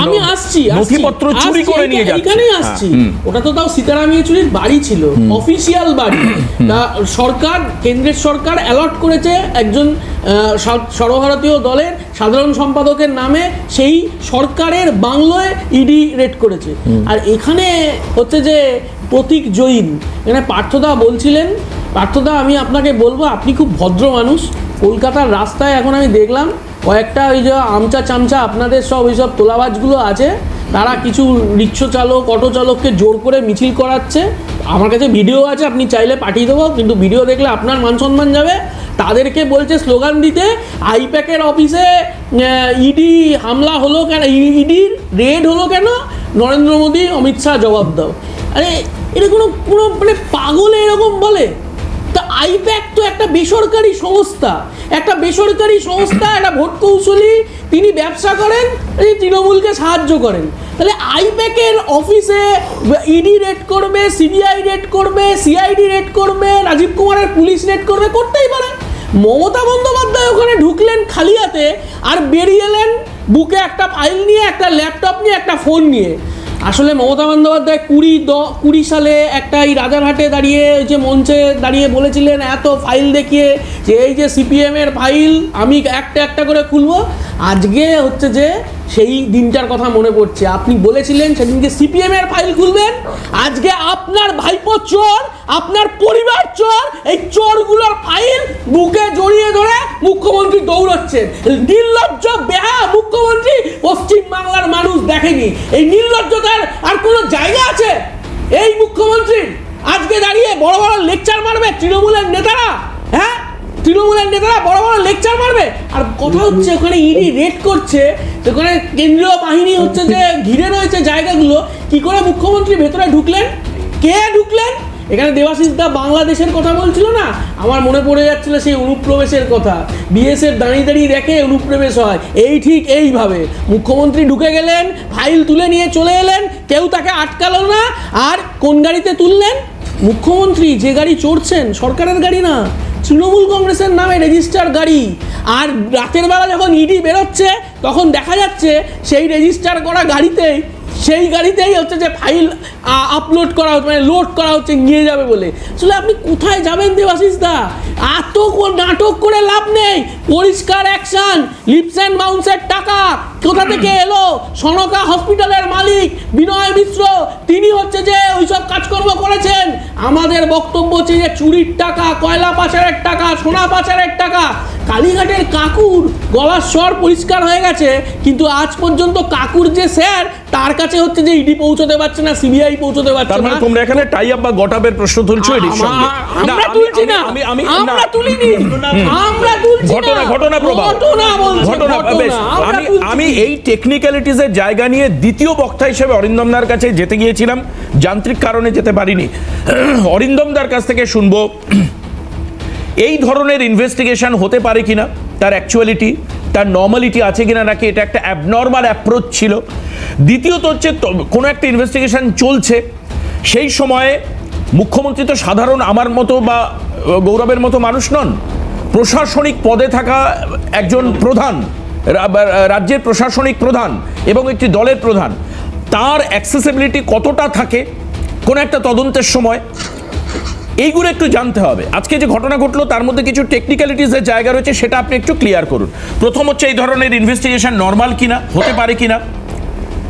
আমি আসছি নথিপত্র চুরি করে নিয়ে যাচ্ছে, এখানেই আসছি। ওটা তো তাও সীতারাম ইয়েচুরির বাড়ি ছিল, অফিসিয়াল বাড়ি। তা সরকার, কেন্দ্রের সরকার অ্যালট করেছে একজন সর্বভারতীয় দলের সাধারণ সম্পাদকের নামে, সেই সরকারের বাংলোয় ইডি রেড করেছে। আর এখানে হচ্ছে যে প্রতীক জৈন, এখানে পার্থদা বলছিলেন, পার্থদা আমি আপনাকে বলবো, আপনি খুব ভদ্র মানুষ। কলকাতার রাস্তায় এখন আমি দেখলাম কয়েকটা ওই যে আমচা চামচা আপনাদের সব ওই সব তোলাবাজগুলো আছে, তারা কিছু রিক্সা চালক, অটো চালককে জোর করে মিছিল করাচ্ছে। আমার কাছে ভিডিও আছে, আপনি চাইলে পাঠিয়ে দেবো, কিন্তু ভিডিও দেখলে আপনার মান সম্মান যাবে। তাদেরকে বলছে স্লোগান দিতে, আইপ্যাকের অফিসে ইডি হামলা হলো কেন, ইডির রেড হলো কেন, নরেন্দ্র মোদী অমিত শাহ জবাব দাও। আরে এটা কোনো মানে পাগলে এরকম বলে? তা আইপ্যাক তো একটা বেসরকারি সংস্থা, একটা ভোট কৌশলী, তিনি ব্যবসা করেন, তৃণমূলকে সাহায্য করেন। তাহলে আইপ্যাকের অফিসে ইডি রেড করবে, সিবিআই রেড করবে, সিআইডি রেড করবে, রাজীব কুমারের পুলিশ রেড করবে, করতেই পারে। মমতা বন্দ্যোপাধ্যায় ওখানে ঢুকলেন খালি হাতে, আর বেরিয়ে এলেন বুকে একটা ফাইল নিয়ে, একটা ল্যাপটপ নিয়ে, একটা ফোন নিয়ে। আসলে মমতা বন্দ্যোপাধ্যায় 20 সালে একটা এই রাজারহাটে দাঁড়িয়ে, যে মঞ্চে দাঁড়িয়ে বলেছিলেন এত ফাইল দেখিয়ে যে এই যে সিপিএমের ফাইল আমি একটা একটা করে খুলবো। আজকে হচ্ছে যে সেই দিনটার কথা মনে পড়ছে। আপনি বলেছিলেন সেদিনকে সিপিএমের ফাইল খুলবেন, আজকে আপনার ভাইপো চোর, আপনার পরিবার চোর, এই চোরগুলোর ফাইল বুকে জড়িয়ে ধরে মুখ্যমন্ত্রী দৌড়চ্ছেন। নির্লজ্জ বেহায়া মুখ্যমন্ত্রী পশ্চিম বাংলার মানুষ দেখেনি। এই নির্লজ্জতার আর কোনো জায়গা আছে এই মুখ্যমন্ত্রীর? আজকে দাঁড়িয়ে বড় বড় লেকচার মারবে তৃণমূলের নেতারা, হ্যাঁ, তৃণমূলের নেতারা বড় বড় লেকচার মারবে। আর কথা হচ্ছে ওখানে ইডি রেড করছে, সেখানে কেন্দ্রীয় বাহিনী হচ্ছে যে ঘিরে রয়েছে জায়গাগুলো, কি করে মুখ্যমন্ত্রী ভেতরে ঢুকলেন, কে ঢুকলেন? এখানে দেবাশিস দা বাংলাদেশের কথা বলছিল না, আমার মনে পড়ে যাচ্ছিল সেই অনুপ্রবেশের কথা। বিএসএফ দাঁড়িয়ে দাঁড়িয়ে দেখে অনুপ্রবেশ হয়, এই ঠিক এইভাবে মুখ্যমন্ত্রী ঢুকে গেলেন, ফাইল তুলে নিয়ে চলে এলেন, কেউ তাকে আটকালো না। আর কোন গাড়িতে তুললেন? মুখ্যমন্ত্রী যে গাড়ি চড়ছেন সরকারের গাড়ি না, তৃণমূল কংগ্রেসের নামে রেজিস্টার গাড়ি। আর রাতের বেলা যখন ইডি বেরোচ্ছে তখন দেখা যাচ্ছে সেই রেজিস্টার করা গাড়িতেই হচ্ছে যে ফাইল আপলোড করা হচ্ছে, মানে লোড করা হচ্ছে নিয়ে যাবে বলে। আসলে আপনি কোথায় যাবেন দেবাশিস দা? এত নাটক করে লাভ নেই। পরিষ্কার অ্যাকশন। লিপস অ্যান্ড বাউন্সের টাকা কোথা থেকে এলো? সনকা হসপিটালের মালিক বিনয় মিশ্র, তিনি হচ্ছে যে ওইসব কাজকর্ম করেছেন। আমাদের বক্তব্য হচ্ছে যে চুরির টাকা, কয়লা পাচারের টাকা, সোনা পাচারের টাকা। কালীঘাটের কাকুর গলার স্বর পরিষ্কার হয়ে গেছে, কিন্তু আজ পর্যন্ত কাকুর যে স্যার তার কাছে হচ্ছে যে ইডি পৌঁছতে পারছে না, সিবিআই পৌঁছতে পারছে তার মানে না। তোমরা এখানে টাই আপ বা গটাপের প্রশ্ন তুলছো এর সঙ্গে? আমরা তুলছি না, আমরা তুলিনি, আমরা তুলছি না। ঘটনা প্রবাহ, বেশ। আমি এই টেকনিক্যালিটিজের জায়গা নিয়ে দ্বিতীয় বক্তা হিসেবে অরিন্দমদার কাছে যেতে গিয়েছিলাম, যান্ত্রিক কারণে যেতে পারিনি। অরিন্দমদার কাছ থেকে শুনবো এই ধরনের ইনভেস্টিগেশন হতে পারে কিনা, তার অ্যাকচুয়ালিটি, তার নর্মালিটি আছে কিনা, নাকি এটা একটা অ্যাবনর্মাল অ্যাপ্রোচ ছিল। দ্বিতীয়ত হচ্ছে কোনো একটা ইনভেস্টিগেশন চলছে, সেই সময়ে মুখ্যমন্ত্রী তো সাধারণ আমার মতো বা গৌরবের মতো মানুষ নন, প্রশাসনিক পদে থাকা একজন প্রধান, রাজ্যের প্রশাসনিক প্রধান এবং একটি দলের প্রধান, তার অ্যাক্সেসিবিলিটি কতটা থাকে কোনো একটা তদন্তের সময়, এইগুলো একটু জানতে হবে। আজকে যে ঘটনা ঘটলো তার মধ্যে কিছু টেকনিক্যালিটিসের জায়গা রয়েছে, সেটা আপনি একটু ক্লিয়ার করুন। প্রথম হচ্ছে এই ধরনের ইনভেস্টিগেশন নর্মাল কিনা, হতে পারে কিনা,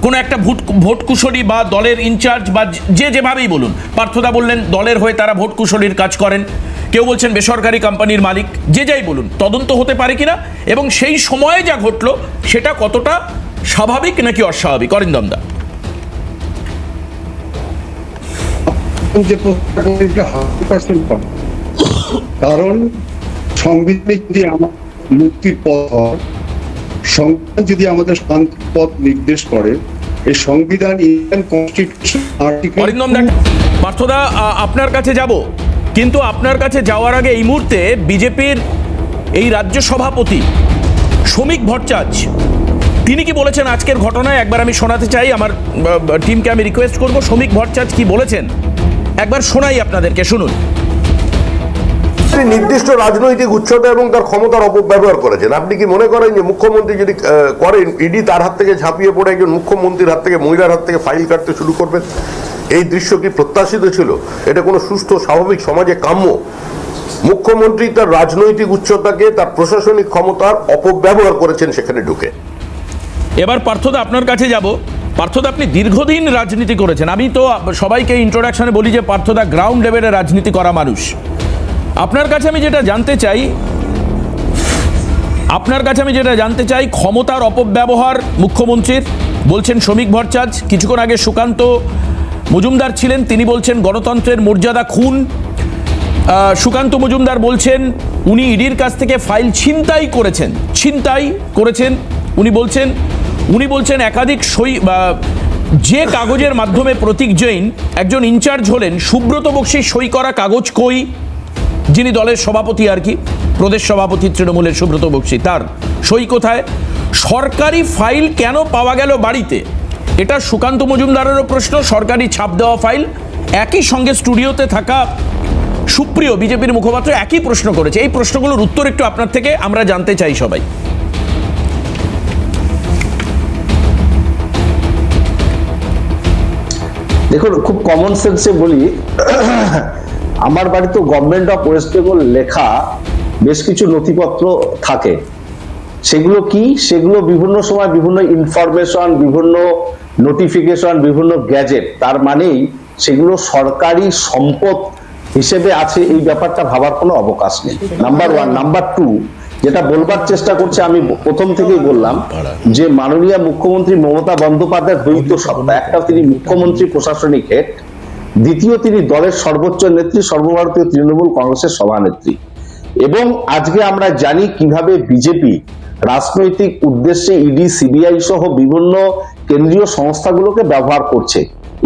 কোনো একটা ভোট কুশলী বা দলের ইনচার্জ বা যেভাবেই বলুন, পার্থদা বললেন দলের হয়ে তারা ভোট কুশলীর কাজ করেন, কেউ বলছেন বেসরকারি কোম্পানির মালিক, যে যাই বলুন, তদন্ত হতে পারে কিনা এবং সেই সময়ে যা ঘটলো সেটা কতটা স্বাভাবিক নাকি অস্বাভাবিক। অরিন্দমদা। কারণ সংবিধানে যদি আমার মুক্তির পথ হয়, সংবিধান যদি আমাদের শান্তির পথ নির্দেশ করে, এই সংবিধান ইন্ডিয়ান কনস্টিটিউশন আর্টিকেল। অরিন্দমদা, পার্থদা আপনার কাছে যাব, কিন্তু আপনার কাছে যাওয়ার আগে এই মুহূর্তে বিজেপির এই রাজ্য সভাপতি শ্রমিক ভট্টাচার্য, তিনি কি বলেছেন আজকের ঘটনায় একবার আমি শোনাতে চাই, আমার টিমকে আমি রিকোয়েস্ট করব শ্রমিক ভট্টাচার্য কি বলেছেন একবার শোনাই আপনাদেরকে, শুনুন। নির্দিষ্ট রাজনৈতিক উচ্চতা এবং তার ক্ষমতার অপব্যবহার করেছেন। আপনি কি মনে করেন যে মুখ্যমন্ত্রী যদি করেন, ইডি তার হাত থেকে ঝাঁপিয়ে পড়ে একজন মুখ্যমন্ত্রীর হাত থেকে, মহিলার হাত থেকে ফাইল কাটতে শুরু করবেন? এই দৃশ্য কি প্রত্যাশিত ছিল? এটা কোনো সুস্থ স্বাভাবিক সমাজে কাম্য? মুখ্যমন্ত্রী তার রাজনৈতিক উচ্চতাকে, তার প্রশাসনিক ক্ষমতার অপব্যবহার করেছেন সেখানে ঢুকে। এবার পার্থদা আপনার কাছে যাব। পার্থদা, আপনি দীর্ঘদিন রাজনীতি করেছেন, আমি তো সবাইকে ইন্ট্রোডাকশনে বলি যে পার্থদা গ্রাউন্ড লেভেলে রাজনীতি করা মানুষ। আপনার কাছে আমি যেটা জানতে চাই, ক্ষমতার অপব্যবহার মুখ্যমন্ত্রীর বলছেন শ্রমিক ভট্টাচার্য, কিছুক্ষণ আগে সুকান্ত মজুমদার ছিলেন, তিনি বলছেন গণতন্ত্রের মর্যাদা খুন। সুকান্ত মজুমদার বলছেন উনি ইডির কাছ থেকে ফাইল ছিনতাই করেছেন। উনি বলছেন একাধিক সই, যে কাগজের মাধ্যমে প্রতীক জৈন একজন ইনচার্জ হলেন, সুব্রত বক্সির সই করা কাগজ কই, যিনি দলের সভাপতি আর কি, প্রদেশ সভাপতি তৃণমূলের সুব্রত বক্সি, তার সই কোথায়? সরকারি ফাইল কেন পাওয়া গেল বাড়িতে? এটা সুকান্ত মজুমদারেরও প্রশ্ন, সরকারি ছাপ দেওয়া ফাইল। একই সঙ্গে স্টুডিওতে থাকা সুপ্রিয় বিজেপির মুখপাত্র একই প্রশ্ন করেছে। এই প্রশ্নগুলোর উত্তর একটু আপনার থেকে আমরা জানতে চাই সবাই। দেখুন, খুব কমন সেন্সে বলি, আমার বাড়িতে গভর্নমেন্ট অফ ওয়েস্ট বেঙ্গল লেখা বেশ কিছু নথিপত্র থাকে। সেগুলো কি? সেগুলো বিভিন্ন সময় বিভিন্ন ইনফরমেশন, বিভিন্ন নোটিফিকেশন, বিভিন্ন গ্যাজেট, তার মানেই সেগুলো সরকারি সম্পদ হিসেবে আছে, এই ব্যাপারটা ভাবার কোনো অবকাশ নেই। Number one. নাম্বার টু, যেটা বলবার চেষ্টা করছে, আমি প্রথম থেকেই বললাম যে মাননীয় মুখ্যমন্ত্রী মমতা বন্দ্যোপাধ্যায় দ্বৈত সত্তা। একটা, তিনি মুখ্যমন্ত্রী প্রশাসনিক হেড, দ্বিতীয় তিনি দলের সর্বোচ্চ নেত্রী, সর্বভারতীয় তৃণমূল কংগ্রেসের সভানেত্রী। এবং আজকে আমরা জানি কিভাবে বিজেপি রাজনৈতিক উদ্দেশ্যে ইডি, সিবিআই সহ বিভিন্ন কেন্দ্রীয় সংস্থাগুলোকে ব্যবহার করছে।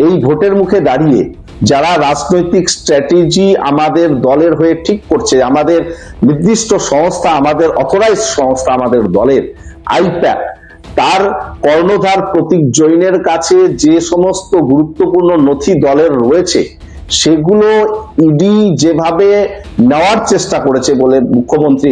এই ভোটের মুখে দাঁড়িয়ে যারা রাজনৈতিক স্ট্র্যাটেজি আমাদের দলের হয়ে ঠিক করছে, আমাদের নির্দিষ্ট সংস্থা, আমাদের অথরাইজড সংস্থা, আমাদের দলের আইপ্যাক, তার কর্ণধার প্রতীক জৈনের কাছে যে সমস্ত গুরুত্বপূর্ণ নথি দলের রয়েছে, সেগুলো ইডি যেভাবে নেওয়ার চেষ্টা করেছে বলে মুখ্যমন্ত্রী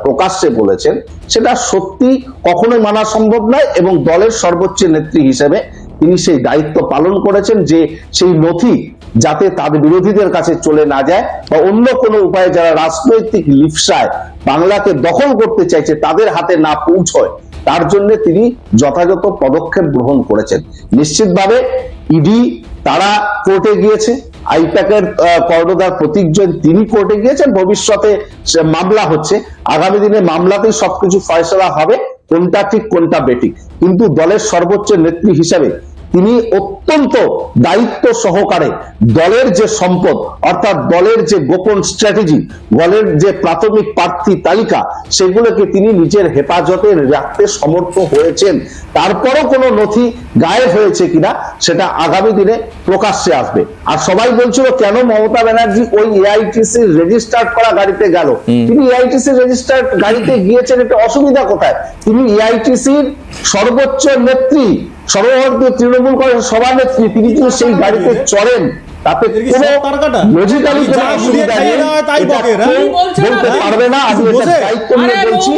প্রকাশ্যে বলেছেন, সেটা সত্যি কখনোই মানা সম্ভব নয়। এবং দলের সর্বোচ্চ নেত্রী হিসেবে তিনি সেই দায়িত্ব পালন করেছেন যে সেই নথি যাতে তাদের বিরোধীদের কাছে চলে না যায় বা অন্য কোনো উপায়ে যারা রাজনৈতিক লিপ্সায় বাংলাকে দখল করতে চাইছে তাদের হাতে না পৌঁছয়, তার জন্য তিনি যথাযথ পদক্ষেপ গ্রহণ করেছেন। নিশ্চিতভাবে ইডি তারা কোর্টে গিয়েছে, আইপ্যাকের কর্ণধার প্রতীক জৈন তিনি কোর্টে গিয়েছেন, ভবিষ্যতে মামলা হচ্ছে, আগামী দিনে মামলাতেই সবকিছু ফয়সলা হবে কোনটা ঠিক কোনটা বেঠিক। কিন্তু দলের সর্বোচ্চ নেত্রী হিসেবে তিনি অত্যন্ত দায়িত্ব সহকারে দলের যে সম্পদ অর্থাৎ দলের যে গোপন স্ট্র্যাটেজি, দলের যে প্রাথমিক প্রার্থী তালিকা, সেগুলোকে তিনি নিজের হেফাজতে রাখতে সমর্থ হয়েছেন। তারপরও কোনো নথি গায়েব হয়েছে কিনা সেটা আগামী দিনে প্রকাশ্যে আসবে। আর সবাই বলছিল কেন মমতা ব্যানার্জি ওই এআইটিসি রেজিস্টার্ড করা গাড়িতে গেল। তিনি এআইটিসি রেজিস্টার্ড গাড়িতে গিয়েছেন, এটা অসুবিধা কোথায়? তিনি এআইটিসির সর্বোচ্চ নেত্রী, সর্বভারতীয় তৃণমূল কংগ্রেসের সভানেত্রী, তিনি যদি সেই গাড়িতে চড়েন তাতে কোনো লজিক্যালি কোনো অসুবিধা নেই। বলতে পারবে না। আমি এটা দায়িত্ব নিয়ে বলছি,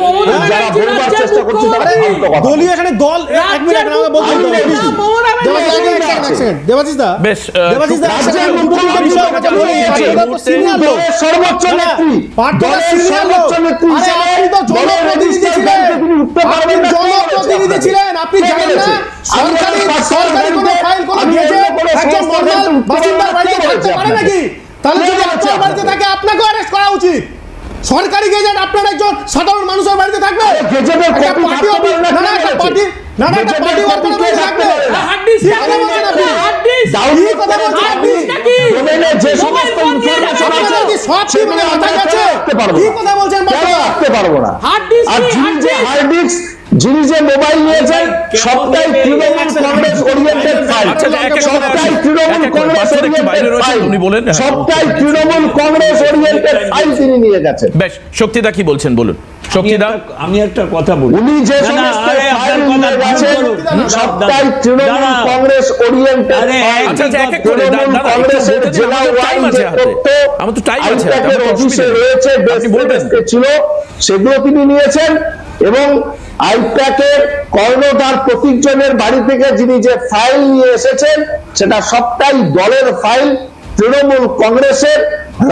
যারা বলবার চেষ্টা করছে তারা ফালতু কথা। দলীয় এখানে দল এক মিনিট আমাকে বলতে হবে। দেবাশিস দা, দেবাশিস দা, বিষয় কথা বলি। সর্বোচ্চ নেত্রী, দলের সর্বোচ্চ নেত্রী, আপনি তো জনপ্রতিনিধি ছিলেন, আপনি জনপ্রতিনিধি ছিলেন, আপনি জানেন না সরকারি কোনো ফাইল কোনো গেজেট একজন নরমাল বাসিন্দার বাড়িতে থাকতে পারে নাকি? তাহলে যদি আপনার বাড়িতে থাকে আপনাকে অ্যারেস্ট করা উচিত। সরকারি গেজেট আপনার একজন সাধারণ মানুষের বাড়িতে থাকবে, একটা পার্টি অফিস না একটা পার্টি না একটা পার্টি ওয়ার্কারের বাড়িতে থাকবে। হার্ড ডিস্ক কি কথা বলছেন আপনি? হার্ড ডিস্ক কি কথা বলছেন আপনি? ডোমেনে যে সমস্ত ইনফরমেশন আছে সব কি মানে মাথায় আছে? কি কথা বলছেন? রাখতে পারবো না। হার্ড ডিস্ক আর হার্ড ডিস্ক যিনি যে মোবাইল নিয়েছেন সবটাই তৃণমূল কংগ্রেস ওরিয়েন্টেড ফাইল, সবটাই তৃণমূল কংগ্রেস ওরিয়েন্টেড ফাইল, সবটাই তৃণমূল কংগ্রেস ওরিয়েন্টেড ফাইল তিনি নিয়ে গেছেন। বেশ, শক্তিদা কি বলছেন বলুন। শক্তিদা, আমি একটা কথা বলি। উনি যে সমস্ত ফাইল নিয়ে গেছেন সবটাই তৃণমূল কংগ্রেস ওরিয়েন্টেড ফাইল। তৃণমূল কংগ্রেসের জেলা ওয়াইজ যে তথ্য আইপ্যাকের অফিসে রয়েছে, বেসতে ছিল, সেগুলো তিনি নিয়েছেন। এবং আইপ্যাকের কর্ণধার প্রতীক জনের বাড়ি থেকে যিনি যে ফাইল নিয়ে এসেছেন সেটা সবটাই দলের ফাইল, তৃণমূল কংগ্রেসের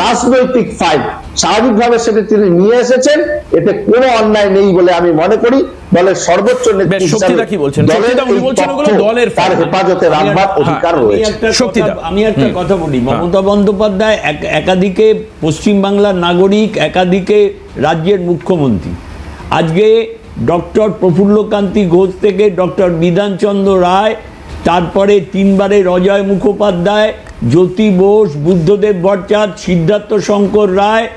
রাজনৈতিক ফাইল। স্বাভাবিকভাবে সেটা তিনি নিয়ে এসেছেন, এতে কোনো অন্যায় নেই বলে আমি মনে করি। দলের সর্বোচ্চ নেত্রী হিসেবে দলের তার হেফাজতে রাখবার অধিকার রয়েছে। আমি একটা কথা বলি, মমতা বন্দ্যোপাধ্যায় একাধিকে পশ্চিমবাংলার নাগরিক, একাধিকে রাজ্যের মুখ্যমন্ত্রী। আজকে ডক্টর প্রফুল্লকান্তি ঘোষ থেকে ডক্টর বিধানচন্দ্র রায়, তারপরে তিনবারের অজয় মুখোপাধ্যায়, জ্যোতি বোস, বুদ্ধদেব ভট্টাচার্য, সিদ্ধার্থ শঙ্কর রায়,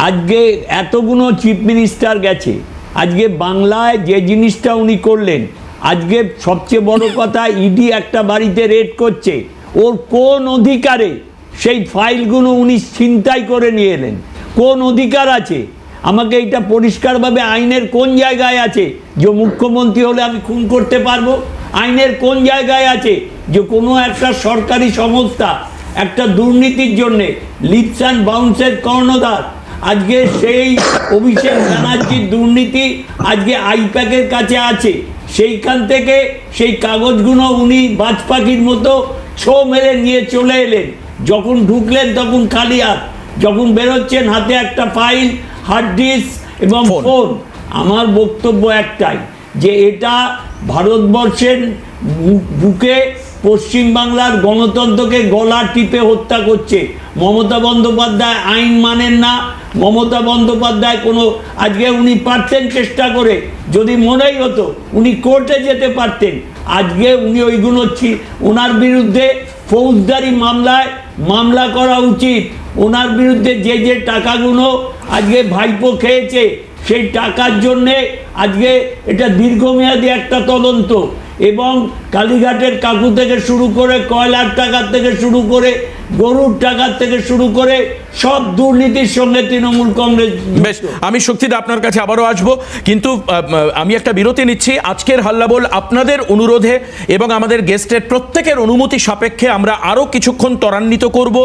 আজকে এতগুলো চিফ মিনিস্টার গেছে। আজকে বাংলায় যে জিনিসটা উনি করলেন, আজকে সবচেয়ে বড় কথা, ইডি একটা বাড়িতে রেড করছে, ওর কোন অধিকারে সেই ফাইলগুলো উনি ছিনতাই করে নিয়ে এলেন? কোন অধিকার আছে? আমাকে এটা পরিষ্কারভাবে আইনের কোন জায়গায় আছে যে মুখ্যমন্ত্রী হলে আমি খুন করতে পারবো? আইনের কোন জায়গায় আছে যে কোনো একটা সরকারি সংস্থা একটা দুর্নীতির জন্যে লিপস অ্যান্ড বাউন্সের কর্ণধার, আজকে সেই অভিষেক ব্যানার্জির দুর্নীতি আজকে আইপ্যাকের কাছে আছে, সেইখান থেকে সেই কাগজগুলো উনি বাজ পাখির মতো ছো মেরে নিয়ে চলে এলেন। যখন ঢুকলেন তখন খালি হাত, যখন বেরোচ্ছেন হাতে একটা ফাইল, হার্ড ডিস্ক এবং ফোন। আমার বক্তব্য একটাই, যে এটা ভারতবর্ষের বুকে পশ্চিমবাংলার গণতন্ত্রকে গলা টিপে হত্যা করছে। মমতা বন্দ্যোপাধ্যায় আইন মানেন না। মমতা বন্দ্যোপাধ্যায় কোনো, আজকে উনি পারতেন চেষ্টা করে, যদি মনেই হতো উনি কোর্টে যেতে পারতেন। আজকে উনি ওইগুলো ওনার বিরুদ্ধে ফৌজদারি মামলা করা উচিত। ওনার বিরুদ্ধে যে যে টাকাগুলো আজকে ভাইপো খেয়েছে সেই টাকার জন্যে আজকে এটা দীর্ঘমেয়াদী একটা তদন্ত, এবং কালীঘাটের কাকু থেকে শুরু করে কয়লার টাকার থেকে শুরু করে গরুর টাকার থেকে শুরু করে সব দুর্নীতির সঙ্গে তৃণমূল কংগ্রেস বেশ, আমি শক্তিদা আপনার কাছে আবারও আসবো, কিন্তু আমি একটা বিরতি নিচ্ছি। আজকের হাল্লাবোল আপনাদের অনুরোধে এবং আমাদের গেস্টের প্রত্যেকের অনুমতি সাপেক্ষে আমরা আরও কিছুক্ষণ ত্বরান্বিত করব,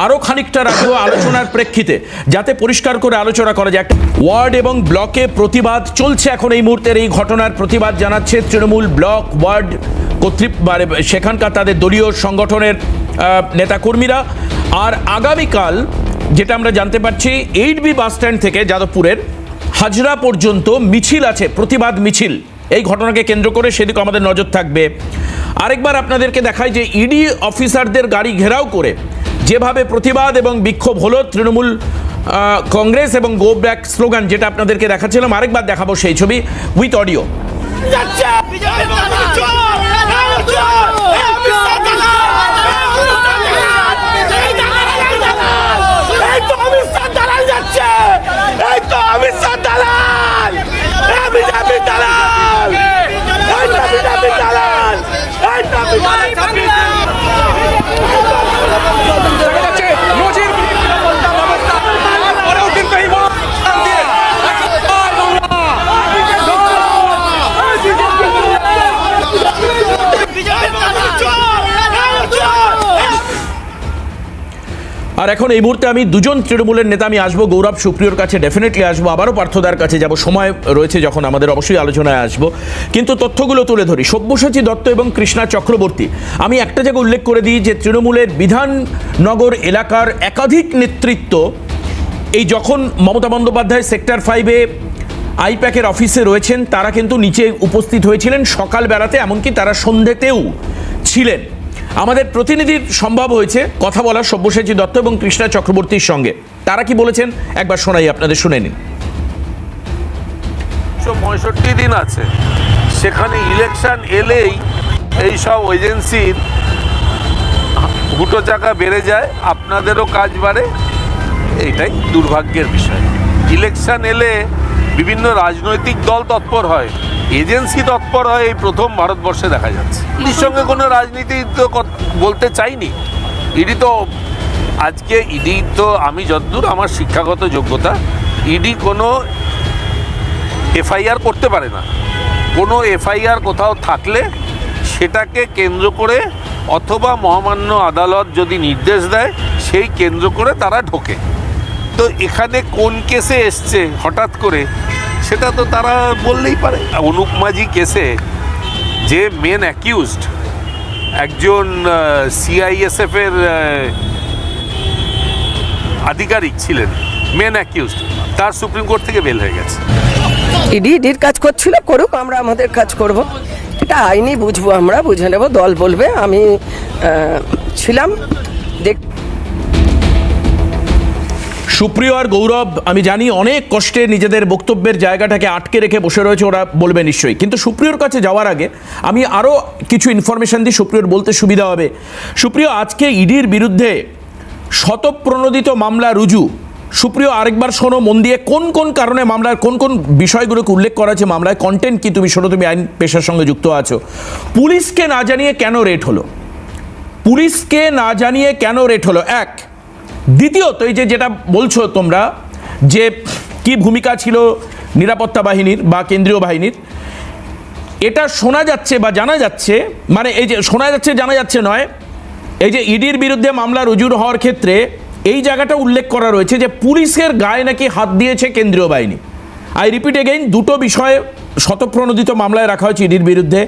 আরও খানিকটা রাখবো আলোচনার প্রেক্ষিতে, যাতে পরিষ্কার করে আলোচনা করা যায়। ওয়ার্ড এবং ব্লকে প্রতিবাদ চলছে এখন এই মুহূর্তের এই ঘটনার প্রতিবাদ জানাচ্ছে তৃণমূল ব্লক ওয়ার্ড সেখানকার তাদের দলীয় সংগঠনের নেতাকর্মীরা। আর আগামীকাল যেটা আমরা জানতে পারছি 8B বাস স্ট্যান্ড থেকে যাদবপুরের হাজরা পর্যন্ত মিছিল আছে, প্রতিবাদ মিছিল। এই ঘটনাকে কেন্দ্র করে সেদিকে আমাদের নজর থাকবে। আরেকবার আপনাদেরকে দেখায় যে ইডি অফিসারদের গাড়ি ঘেরাও করে যেভাবে প্রতিবাদ এবং বিক্ষোভ হলো তৃণমূল কংগ্রেস এবং গো ব্যাক স্লোগান, যেটা আপনাদেরকে দেখাচ্ছিলাম, আরেকবার দেখাবো সেই ছবি উইথ অডিও। আর এখন এই মুহূর্তে আমি দুজন তৃণমূলের নেতা আমি আসবো, গৌরব সুপ্রিয়র কাছে ডেফিনেটলি আসবো, আবারও পার্থদার কাছে যাব, সময় রয়েছে যখন আমাদের অবশ্যই আলোচনায় আসবো। কিন্তু তথ্যগুলো তুলে ধরি। সব্যসাচী দত্ত এবং কৃষ্ণা চক্রবর্তী, আমি একটা জায়গায় উল্লেখ করে দিই যে তৃণমূলের বিধাননগর এলাকার একাধিক নেতৃত্ব এই যখন মমতা বন্দ্যোপাধ্যায় সেক্টর 5-এ আইপ্যাকের অফিসে রয়েছেন, তারা কিন্তু নিচে উপস্থিত হয়েছিলেন সকালবেলাতে, এমনকি তারা সন্ধ্যেতেও ছিলেন। আমাদের প্রতিনিধির সম্ভব হয়েছে কথা বলা সব্যসাচী দত্ত এবং কৃষ্ণা চক্রবর্তীর সঙ্গে। তারা কি বলেছেন একবার শোনাই, আপনাদের শুনে নিন। 65 দিন আছে, সেখানে ইলেকশন এলেই এই সব এজেন্সির হুটো চাকা বেড়ে যায়, আপনাদেরও কাজ বাড়ে, এইটাই দুর্ভাগ্যের বিষয়। ইলেকশন এলে বিভিন্ন রাজনৈতিক দল তৎপর হয়, এজেন্সি তৎপর হয়, এই প্রথম ভারতবর্ষে দেখা যাচ্ছে। ইডির সঙ্গে কোনো রাজনীতি তো বলতে চাইনি। ইডি তো আজকে আমি যতদূর আমার শিক্ষাগত যোগ্যতা, ইডি কোনো এফআইআর করতে পারে না। কোনো এফআইআর কোথাও থাকলে সেটাকে কেন্দ্র করে অথবা মহামান্য আদালত যদি নির্দেশ দেয় সেই কেন্দ্র করে তারা ঢোকে। তো এখানে কোন কেসে এসছে হঠাৎ করে সেটা তো তারা বললেই পারে। অনুপ মাঝি কেসে যে মেন অ্যাকিউজড একজন সিআইএসএফের আধিকারিক ছিলেন, মেন অ্যাকিউজড, তার সুপ্রিম কোর্ট থেকে বেল হয়ে গেছে। ইডির কাজ করছিল, করুক, আমরা আমাদের কাজ করব। এটা আইনি বুঝবো, আমরা বুঝে নেব, দল বলবে। আমি ছিলাম দেখ। সুপ্রিয় আর গৌরব আমি জানি অনেক কষ্টে নিজেদের বক্তব্যের জায়গাটাকে আটকে রেখে বসে রয়েছে, ওরা বলবে নিশ্চয়ই। কিন্তু সুপ্রিয়র কাছে যাওয়ার আগে আমি আরও কিছু ইনফরমেশন দিই, সুপ্রিয়র বলতে সুবিধা হবে। সুপ্রিয়, আজকে ইডির বিরুদ্ধে শতপ্রণোদিত মামলা রুজু। সুপ্রিয়, আরেকবার শোনো মন দিয়ে, কোন কোন কারণে মামলার কোন কোন বিষয়গুলোকে উল্লেখ করা আছে মামলায়, কন্টেন্ট কি তুমি শোনো, তুমি আইন পেশার সঙ্গে যুক্ত আছো। পুলিশকে না জানিয়ে কেন রেড হলো, পুলিশকে না জানিয়ে কেন রেড হলো, এক। দ্বিতীয়ত, এই যেটা বলছো তোমরা যে কি ভূমিকা ছিল নিরাপত্তা বাহিনীর বা কেন্দ্রীয় বাহিনীর, এটা শোনা যাচ্ছে বা জানা যাচ্ছে, মানে এই যে শোনা যাচ্ছে জানা যাচ্ছে নয়, এই যে ইডির বিরুদ্ধে মামলা রুজু হওয়ার ক্ষেত্রে এই জায়গাটা উল্লেখ করা রয়েছে যে পুলিশের গায়ে নাকি হাত দিয়েছে কেন্দ্রীয় বাহিনী। আই রিপিট এগেইন, দুটো বিষয়ে শতপ্রণোদিত মামলায় রাখা হয়েছে ইডির বিরুদ্ধে।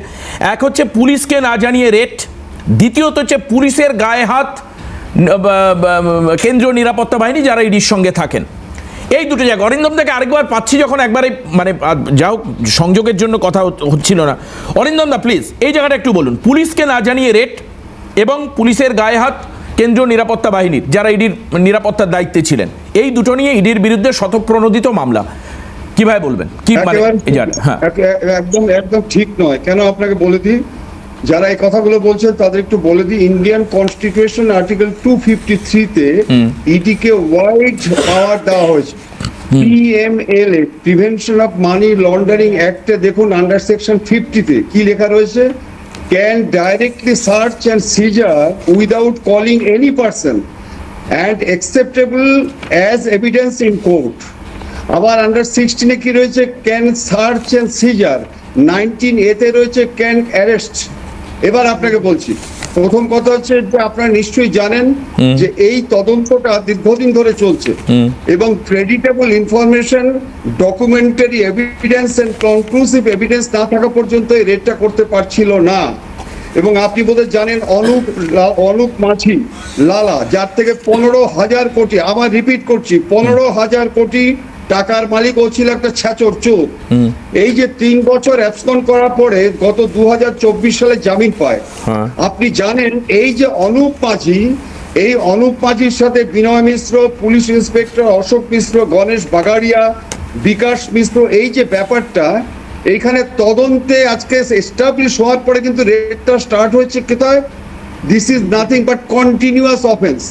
এক হচ্ছে পুলিশকে না জানিয়ে রেড, দ্বিতীয়ত হচ্ছে পুলিশের গায়ে হাত কেন্দ্রীয় নিরাপত্তা বাহিনী যারা ইডির সঙ্গে থাকেন। এই দুটো জায়গা অরিন্দম থেকে আরেকবার পাচ্ছি যখন, একবারে মানে যাও সংযোগের জন্য কথা হচ্ছিল না। অরিন্দম দা প্লিজ এই জায়গাটা একটু বলুন, পুলিশকে না জানিয়ে রেড এবং পুলিশের গায়ে হাত কেন্দ্রীয় নিরাপত্তা বাহিনীর যারা ইডির নিরাপত্তার দায়িত্বে ছিলেন, এই দুটো নিয়ে ইডির বিরুদ্ধে শতপ্রণোদিত মামলা, কিভাবে বলবেন কি মানে? হ্যাঁ, একদম একদম ঠিক নয়। কেন আপনাকে বলে দিই, যারা এই কথাগুলো বলছেন তাদের একটু বলে দিই, ইন্ডিয়ান কনস্টিটিউশন আর্টিকেল 253-তে ইডিকে ওয়াইড পাওয়ার দেওয়া হয়েছে। PMLA, prevention of money laundering অ্যাক্টে দেখুন আন্ডার সেকশন 50-তে কি লেখা রয়েছে, can directly search and seizure without calling any person and acceptable as evidence in court. আবার আন্ডার 16 কি রয়েছে, can search and caesar, 19A তে রয়েছে ক্যান অ্যারেস্ট। এবার আপনাকে বলছি, প্রথম কথা হচ্ছে যে আপনারা নিশ্চয়ই জানেন যে এই তদন্তটা দীর্ঘদিন ধরে চলছে এবং creditable information, documentary evidence and conclusive evidence না থাকা পর্যন্ত এই রেডটা করতে পারছিল না। এবং আপনি বোধহয় জানেন অনুপ মাঝি লালা, যার থেকে 15,000 কোটি, আমার রিপিট করছি 15,000 কোটি টাকার মালিক, ও ছিল একটা ছ্যাচর চোর। এই যে 3 বছর অ্যাবসকন্ড করার পরে গত 2024 সালে জামিন পায়। আপনি জানেন এই যে অনুপ মাঝি, এই অনুপ মাঝির সাথে বিনয় মিশ্র, পুলিশ ইন্সপেক্টর অশোক মিশ্র, গণেশ বাগাড়িয়া, বিকাশ মিশ্র, এই যে ব্যাপারটা এইখানে তদন্তে আজকে এস্টাবলিশ হওয়ার পরে কিন্তু রেডটা স্টার্ট হয়েছে কোথায়? This is nothing but continuous offence.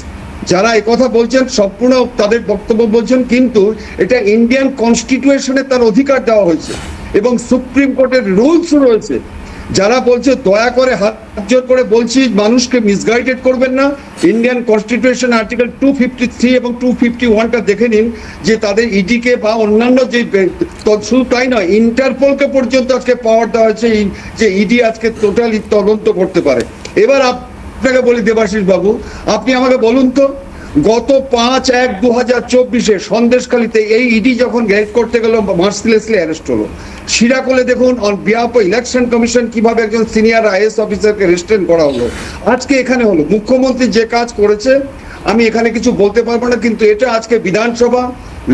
যারা এই কথা বলছেন সম্পূর্ণ তাদের বক্তব্য বলছেন, কিন্তু এটা ইন্ডিয়ান কনস্টিটিউশনে তার অধিকার দেওয়া হয়েছে এবং সুপ্রিম কোর্টের রুলস রয়েছে। যারা বলছে দয়া করে হাত জোর করে বলছি মানুষকে মিসগাইডেড করবেন না, ইন্ডিয়ান কনস্টিটিউশন আর্টিকেল 253 এবং 251টা দেখে নিন যে তাদের ইডিকে বা অন্যান্য শুধু তাই নয়, ইন্টারপোলকে পর্যন্ত আজকে পাওয়ার দেওয়া হয়েছে যে ইডি আজকে টোটালি তদন্ত করতে পারে। এবার আপনাকে বলি দেবাশিস বাবু, আপনি আমাকে বলুন তো, গত 5/1/2024 সন্দেশখালীতে এই ইডি যখন রেড করতে গেল মার্সিলেসলি অ্যারেস্ট হলো। সিরাকলে দেখুন on behalf of election commission কিভাবে একজন সিনিয়র আইএস অফিসারকে রেস্টেন করা হলো। আজকে এখানে হলো মুখ্যমন্ত্রী যে কাজ করেছে আমি এখানে কিছু বলতে পারবো না, কিন্তু এটা আজকে বিধানসভা,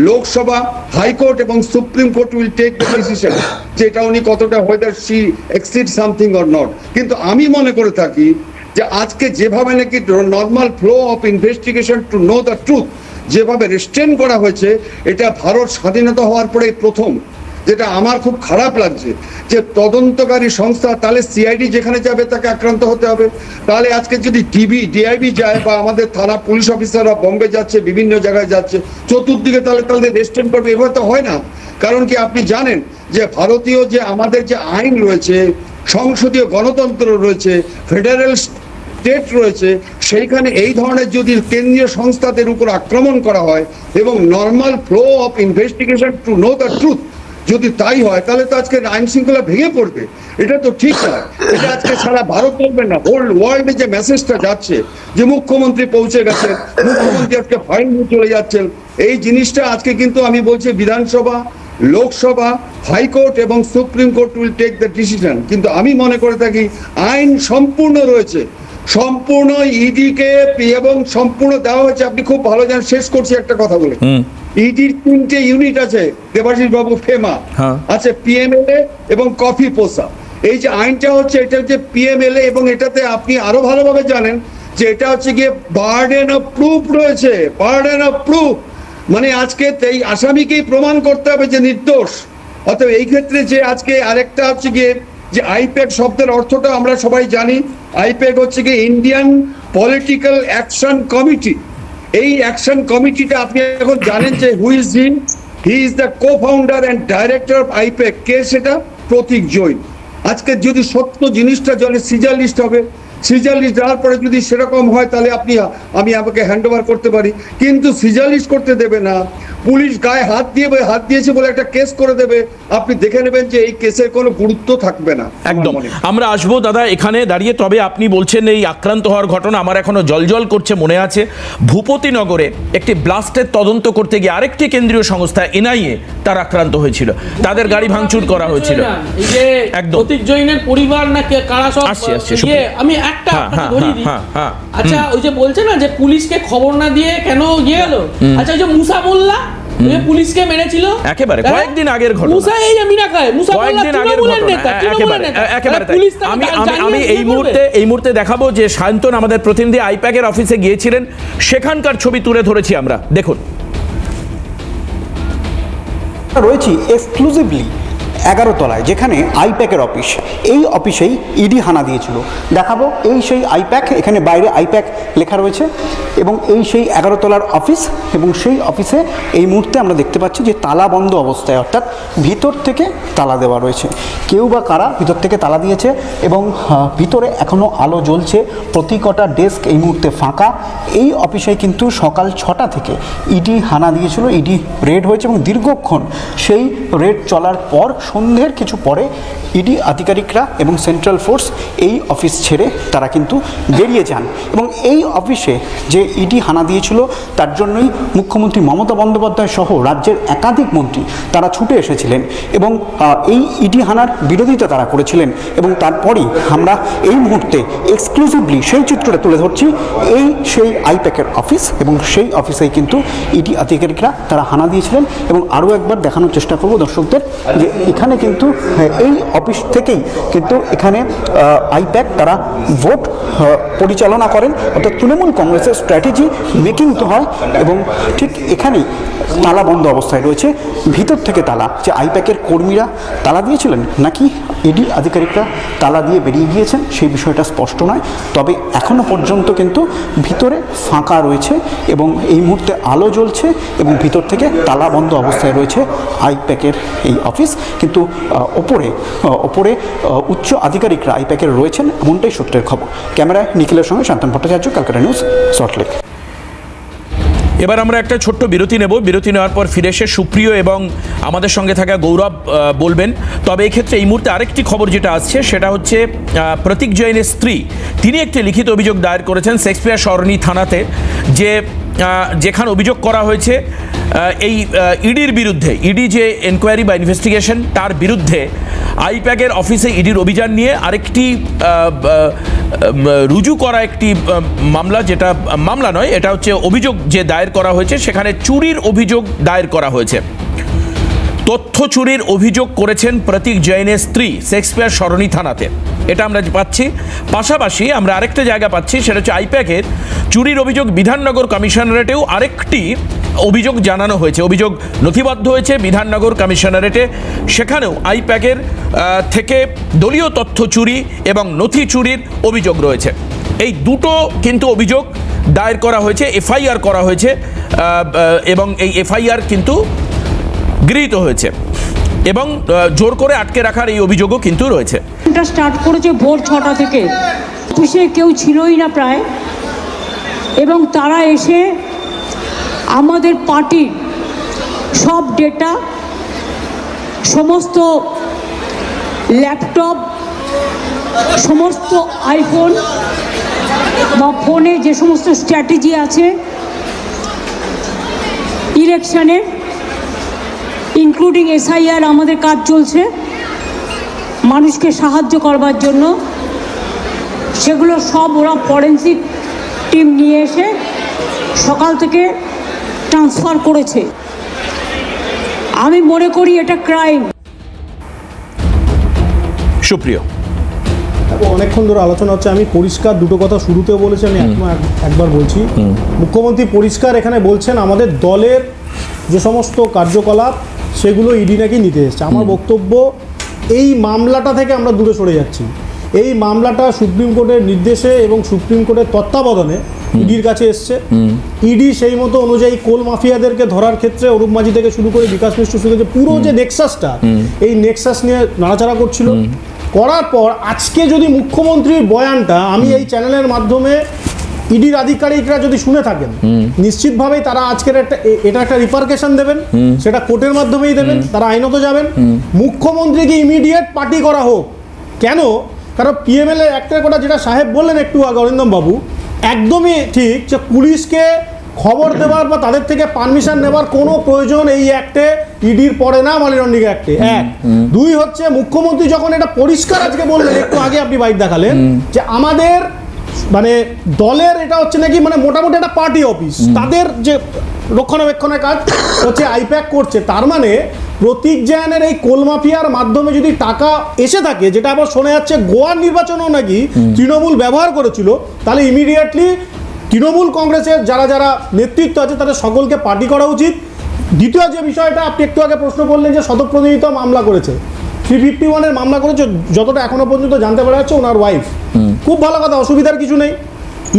লোকসভা, হাইকোর্ট এবং supreme court will take the decision যে এটা উনি কতটা whether she exceed something or not। কিন্তু আমি মনে করে থাকি যে আজকে যেভাবে নাকি normal flow of investigation to know the truth যেভাবে রেস্ট্রেন করা হয়েছে, এটা ভারত স্বাধীনতা হওয়ার পরে প্রথম। যেটা আমার খুব খারাপ লাগছে যে তদন্তকারী সংস্থা, তাহলে সিআইডি যেখানে যাবে তাকে আক্রান্ত হতে হবে। তাহলে আজকে যদি ডিআইবি যায় বা আমাদের থানা পুলিশ অফিসাররা বম্বে যাচ্ছে, বিভিন্ন জায়গায় যাচ্ছে, চতুর্দিকে তাহলে তাদের রেস্ট্রেন করবে, এভাবে তো হয় না। কারণ কি আপনি জানেন যে ভারতীয় যে আমাদের যে আইন রয়েছে, সংসদীয় গণতন্ত্র রয়েছে, ফেডারেল স্টেট রয়েছে, সেইখানে এই ধরনের যদি কেন্দ্রীয় সংস্থাদের উপর আক্রমণ করা হয় এবং normal flow of investigation to know the truth যদি তাই হয়, তাহলে তো আজকে আইন শৃঙ্খলা ভেঙে পড়বে। এটা তো ঠিক নয়। এটা আজকে সারা ভারত বলবেন না, হোল ওয়ার্ল্ডে যে মেসেজটা যাচ্ছে যে মুখ্যমন্ত্রী পৌঁছে গেছেন, মুখ্যমন্ত্রী আজকে ফাইন নিয়ে চলে যাচ্ছেন, এই জিনিসটা আজকে কিন্তু আমি বলছি বিধানসভা, লোকসভা, হাইকোর্ট এবং supreme court will take the decision. কিন্তু আমি মনে করে থাকি আইন সম্পূর্ণ রয়েছে, সম্পূর্ণ ইডিকে এবং সম্পূর্ণ দেওয়া হয়েছে। আপনি খুব ভালো জানেন, শেষ করছি একটা কথা বলে, ইডির 3টে ইউনিট আছে দেবাশিস বাবু, ফেমা আছে, পিএমএলএ এবং কফি পোসা। এই যে আইনটা হচ্ছে, এটা হচ্ছে পিএমএলএ এবং এটাতে আপনি আরো ভালোভাবে জানেন যে এটা হচ্ছে গিয়ে বার্ডেন অফ প্রুফ রয়েছে, বার্ডেন অফ প্রুফ মানে আজকে এই আসামিকেই প্রমাণ করতে হবে যে নির্দোষ। অতএব এই ক্ষেত্রে যে আজকে আরেকটা হচ্ছে গিয়ে যে আইপ্যাক শব্দের অর্থটা আমরা সবাই জানি, আইপ্যাক হচ্ছে গিয়ে ইন্ডিয়ান পলিটিক্যাল অ্যাকশন কমিটি। এই অ্যাকশন কমিটিটা আপনি এখন জানেন যে he is the co-founder and director of আইপ্যাক। কে সেটা? প্রতীক জৈন। আজকে যদি সত্য জিনিসটা জানে, সিজার লিস্ট হবে, সিজার লিস্ট দেওয়ার পরে যদি সেরকম হয় তাহলে আমি আমাকে হ্যান্ড ওভার করতে পারি, কিন্তু সিজার লিস্ট করতে দেবে না। পুলিশ গায়ে হাত দিয়েছে বলে একটা কেস করে দেবে, আপনি দেখে নেবেন যে এই কেসের কোনো গুরুত্ব থাকবে না। একদম আমরা আসবো দাদা এখানে দাঁড়িয়ে। তবে আপনি বলছেন এই আক্রান্ত হওয়ার ঘটনা আমার এখনো জলজল করছে মনে আছে। ভূপতিনগরে একটি ব্লাস্টের তদন্ত করতে গিয়ে আরেকটি কেন্দ্রীয় সংস্থা এনআইএ তার আক্রান্ত হয়েছিল, তাদের গাড়ি ভাঙচুর করা হয়েছিল। এই যে প্রতীক জৈনের পরিবার না কারা সব আমি একটা ধরিয়ে দিই। আচ্ছা, ওই যে বলছে না যে পুলিশকে খবর না দিয়ে কেন গিয়ে গেল। আচ্ছা, ওই যে মুসা মোল্লা পুলিশকে মেরেছিল, একেবারে কয়েকদিন আগের ঘটনা। মুসা এই মিনা খায়, মুসা কয়েকদিন আগের ঘটনা, একেবারে। আমি এই মুহূর্তে দেখাবো যে সায়ন্তন আমাদের প্রতিনিধি আইপ্যাকের অফিসে গিয়েছিলেন, সেখানকার ছবি তুলে ধরেছি আমরা, দেখুন। রয়েছি এক্সক্লুসিভলি 11 তলায়, যেখানে আইপ্যাকের অফিস, এই অফিসেই ইডি হানা দিয়েছিল। দেখাবো, এই সেই আইপ্যাক, এখানে বাইরে আইপ্যাক লেখা রয়েছে, এবং এই সেই 11 তলার অফিস, এবং সেই অফিসে এই মুহূর্তে আমরা দেখতে পাচ্ছি যে তালা বন্ধ অবস্থায়, অর্থাৎ ভিতর থেকে তালা দেওয়া রয়েছে। কেউ বা কারা ভিতর থেকে তালা দিয়েছে, এবং ভিতরে এখনও আলো জ্বলছে, প্রতি কটা ডেস্ক এই মুহূর্তে ফাঁকা। এই অফিসে কিন্তু সকাল 6টা থেকে ইডি হানা দিয়েছিল, ইডি রেড হয়েছে, এবং দীর্ঘক্ষণ সেই রেড চলার পর সন্ধ্যের কিছু পরে ইডি আধিকারিকরা এবং সেন্ট্রাল ফোর্স এই অফিস ছেড়ে তারা কিন্তু বেরিয়ে যান। এবং এই অফিসে যে ইডি হানা দিয়েছিল তার জন্যই মুখ্যমন্ত্রী মমতা বন্দ্যোপাধ্যায় সহ রাজ্যের একাধিক মন্ত্রী তারা ছুটে এসেছিলেন, এবং এই ইডি হানার বিরোধিতা তারা করেছিলেন। এবং তারপরেই আমরা এই মুহূর্তে এক্সক্লুসিভলি সেই চিত্রটা তুলে ধরছি, এই সেই আইপ্যাকের অফিস, এবং সেই অফিসেই কিন্তু ইডি আধিকারিকরা তারা হানা দিয়েছিলেন। এবং আরও একবার দেখানোর চেষ্টা করব দর্শকদের যে এখানে কিন্তু এই অফিস থেকেই কিন্তু এখানে আইপ্যাক তারা ভোট পরিচালনা করেন, অর্থাৎ তৃণমূল কংগ্রেসের স্ট্র্যাটেজি মেকিং তো হয়। এবং ঠিক এখানেই তালা বন্ধ অবস্থায় রয়েছে, ভিতর থেকে তালা। যে আইপ্যাকের কর্মীরা তালা দিয়েছিলেন নাকি ইডি আধিকারিকরা তালা দিয়ে বেরিয়ে গিয়েছেন সেই বিষয়টা স্পষ্ট নয়, তবে এখনও পর্যন্ত কিন্তু ভিতরে ফাঁকা রয়েছে, এবং এই মুহূর্তে আলো জ্বলছে, এবং ভিতর থেকে তালা বন্ধ অবস্থায় রয়েছে আইপ্যাকের এই অফিস। কিন্তু ওপরে উচ্চ আধিকারিকরা আইপ্যাকের রয়েছেন, এমনটাই সূত্রের খবর। ক্যামেরায় নিখিলের সঙ্গে শান্তন ভট্টাচার্য, ক্যালকাটা নিউজ, সল্টলেক। এবার আমরা একটা ছোট্ট বিরতি নেব। বিরতি নেওয়ার পর ফিরে এসে সুপ্রিয় এবং আমাদের সঙ্গে থাকা গৌরব বলবেন। তবে এক্ষেত্রে এই মুহূর্তে আরেকটি খবর যেটা আসছে সেটা হচ্ছে প্রতীক জৈনের স্ত্রী, তিনি একটি লিখিত অভিযোগ দায়ের করেছেন শেক্সপিয়ার সরণি থানাতে, যেখানে অভিযোগ করা হয়েছে এই ইডির বিরুদ্ধে, ইডি যে এনকোয়ারি বা ইনভেস্টিগেশন তার বিরুদ্ধে আইপ্যাকের অফিসে ইডির অভিযান নিয়ে আরেকটি রুজু করা একটি মামলা, যেটা মামলা নয়, এটা হচ্ছে অভিযোগ যে দায়ের করা হয়েছে, সেখানে চুরির অভিযোগ দায়ের করা হয়েছে। তথ্য চুরির অভিযোগ করেছেন প্রতীক জৈনের স্ত্রী শেক্সপিয়ার সরণি থানাতে, এটা আমরা পাচ্ছি। পাশাপাশি আমরা আরেকটা জায়গা পাচ্ছি, সেটা হচ্ছে আইপ্যাকের চুরির অভিযোগ বিধাননগর কমিশনারেটেও আরেকটি অভিযোগ জানানো হয়েছে, অভিযোগ নথিবদ্ধ হয়েছে বিধাননগর কমিশনারেটে, সেখানেও আইপ্যাকের থেকে দলীয় তথ্য চুরি এবং নথি চুরির অভিযোগ রয়েছে। এই দুটো কিন্তু অভিযোগ দায়ের করা হয়েছে, এফআইআর করা হয়েছে, এবং এই এফআইআর কিন্তু গৃহীত হয়েছে, এবং জোর করে আটকে রাখার এই অভিযোগও কিন্তু রয়েছে। এটা স্টার্ট করেছে ভোর 6টা থেকে, অফিসে কেউ ছিলই না প্রায়, এবং তারা এসে আমাদের পার্টির সব ডেটা, সমস্ত ল্যাপটপ, সমস্ত আইফোন বা ফোনে যে সমস্ত স্ট্র্যাটেজি আছে ইলেকশনের, ইনক্লুডিং এসআইআর, আমাদের কাজ চলছে মানুষকে সাহায্য করবার জন্য, সেগুলো সব ওরা ফরেন্সিক টিম নিয়ে এসে সকাল থেকে ট্রান্সফার করেছে। আমি মনে করি এটা ক্রাইম। সুপ্রিয়, অনেকক্ষণ ধরে আলোচনা হচ্ছে, আমি পরিষ্কার দুটো কথা শুরুতেও বলেছি, আমি একবার বলছি। মুখ্যমন্ত্রী পরিষ্কার এখানে বলছেন আমাদের দলের যে সমস্ত কার্যকলাপ সেগুলো ইডি নাকি নিতে এসছে। আমার বক্তব্য, এই মামলাটা থেকে আমরা দূরে সরে যাচ্ছি। এই মামলাটা সুপ্রিম কোর্টের নির্দেশে এবং সুপ্রিম কোর্টের তত্ত্বাবধানে ইডির কাছে এসছে। ইডি সেই মতো অনুযায়ী কোল মাফিয়াদেরকে ধরার ক্ষেত্রে অরূপ মাঝি থেকে শুরু করে বিকাশ মিশ্র থেকে পুরো যে নেক্সাসটা, এই নেক্সাস নিয়ে নাড়াচাড়া করছিল। করার পর আজকে যদি মুখ্যমন্ত্রীর বয়ানটা আমি এই চ্যানেলের মাধ্যমে ইডির আধিকারিকরা যদি শুনে থাকেন, নিশ্চিতভাবেই তারা আজকের এটা একটা রিপারকেশন দেবেন, সেটা কোর্টের মাধ্যমেই দেবেন, তারা আইনত যাবেন। মুখ্যমন্ত্রীকে ইমিডিয়েট পার্টি করা হোক। কেন? কারণ পিএমএল-এর একটা কথা যেটা সাহেব বললেন একটু আগে, অরিন্দম বাবু, একদমই ঠিক, যে পুলিশকে খবর দেওয়ার বা তাদের থেকে পারমিশন নেবার কোনো প্রয়োজন এই অ্যাক্টে ইডির পড়ে না, মালিরন্ডিক অ্যাক্টে। এক, দুই হচ্ছে মুখ্যমন্ত্রী যখন এটা পরিষ্কার আজকে বললেন, একটু আগে আপনি বাইক দেখালেন যে আমাদের মানে দলের এটা হচ্ছে নাকি মানে মোটামুটি একটা পার্টি অফিস, তাদের যে রক্ষণাবেক্ষণের কাজ হচ্ছে আইপ্যাক করছে। তার মানে প্রতীক জৈনের এই কোল মাফিয়ার মাধ্যমে যদি টাকা এসে থাকে, যেটা আবার শোনা যাচ্ছে গোয়ার নির্বাচনেও নাকি তৃণমূল ব্যবহার করেছিল, তাহলে ইমিডিয়েটলি তৃণমূল কংগ্রেসের যারা যারা নেতৃত্ব আছে তাদের সকলকে পার্টি করা উচিত। দ্বিতীয় যে বিষয়টা আপনি একটু আগে প্রশ্ন করলেন যে শতপ্রণোদিত মামলা করেছে, 351-এর মামলা করেছে, যতটা এখনো পর্যন্ত জানতে পারা যাচ্ছে ওনার ওয়াইফ। খুব ভালো কথা, অসুবিধার কিছু নেই।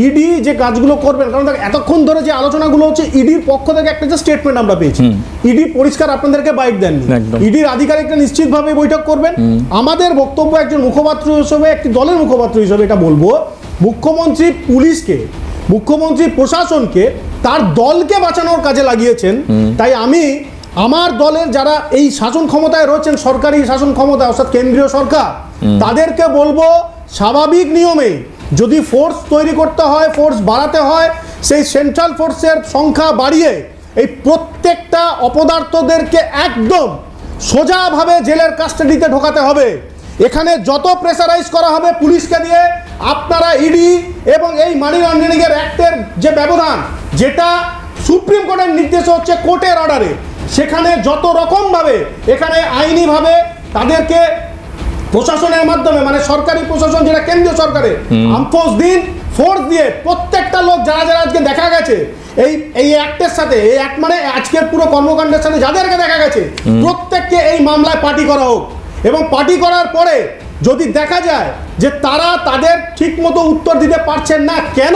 ইডি যে কাজগুলো করবেন, কারণ এতক্ষণ ধরে যে আলোচনাগুলো হচ্ছে, ইডির পক্ষ থেকে একটা যে স্টেটমেন্ট আমরা পেয়েছি, ইডি পরিষ্কার আপনাদেরকে বাইট দেননি। ইডির আধিকারিকরা নিশ্চিতভাবে বৈঠক করবেন। আমাদের বক্তব্য একজন মুখপাত্র হিসেবে, একটি দলের মুখপাত্র হিসেবে এটা বলবো, মুখ্যমন্ত্রী পুলিশকে, মুখ্যমন্ত্রী প্রশাসনকে তার দলকে বাঁচানোর কাজে লাগিয়েছেন। তাই আমি আমার দলের যারা এই শাসন ক্ষমতায় রয়েছেন, সরকারি শাসন ক্ষমতা অর্থাৎ কেন্দ্রীয় সরকার, তাদেরকে বলবো স্বাভাবিক নিয়মে যদি ফোর্স তৈরি করতে হয়, ফোর্স বাড়াতে হয়, সেই সেন্ট্রাল ফোর্সের সংখ্যা বাড়িয়ে এই প্রত্যেকটা অপদার্থদেরকে একদম সোজাভাবে জেলের কাস্টাডিতে ঢোকাতে হবে। এখানে যত প্রেসারাইজ করা হবে পুলিশকে দিয়ে, আপনারা ইডি এবং এই মানি লন্ডারিং এর অ্যাক্টের যে ব্যবধান, যেটা সুপ্রিম কোর্টের নির্দেশ হচ্ছে কোর্টের অর্ডারে, সেখানে যত রকমভাবে এখানে আইনিভাবে তাদেরকে প্রশাসনের মাধ্যমে, মানে সরকারি প্রশাসন যেটা কেন্দ্রীয় সরকারের, আমফোর্স দিন, ফোর্স দিয়ে প্রত্যেকটা লোক যারা যারা আজকে দেখা গেছে এই অ্যাক্টের সাথে, এই অ্যাক্ট মানে আজকের পুরো কর্মকাণ্ডের সাথে যাদেরকে দেখা গেছে, প্রত্যেককে এই মামলায় পার্টি করা হোক। এবং পার্টি করার পরে যদি দেখা যায় যে তারা তাদের ঠিক মতো উত্তর দিতে পারছেন না, কেন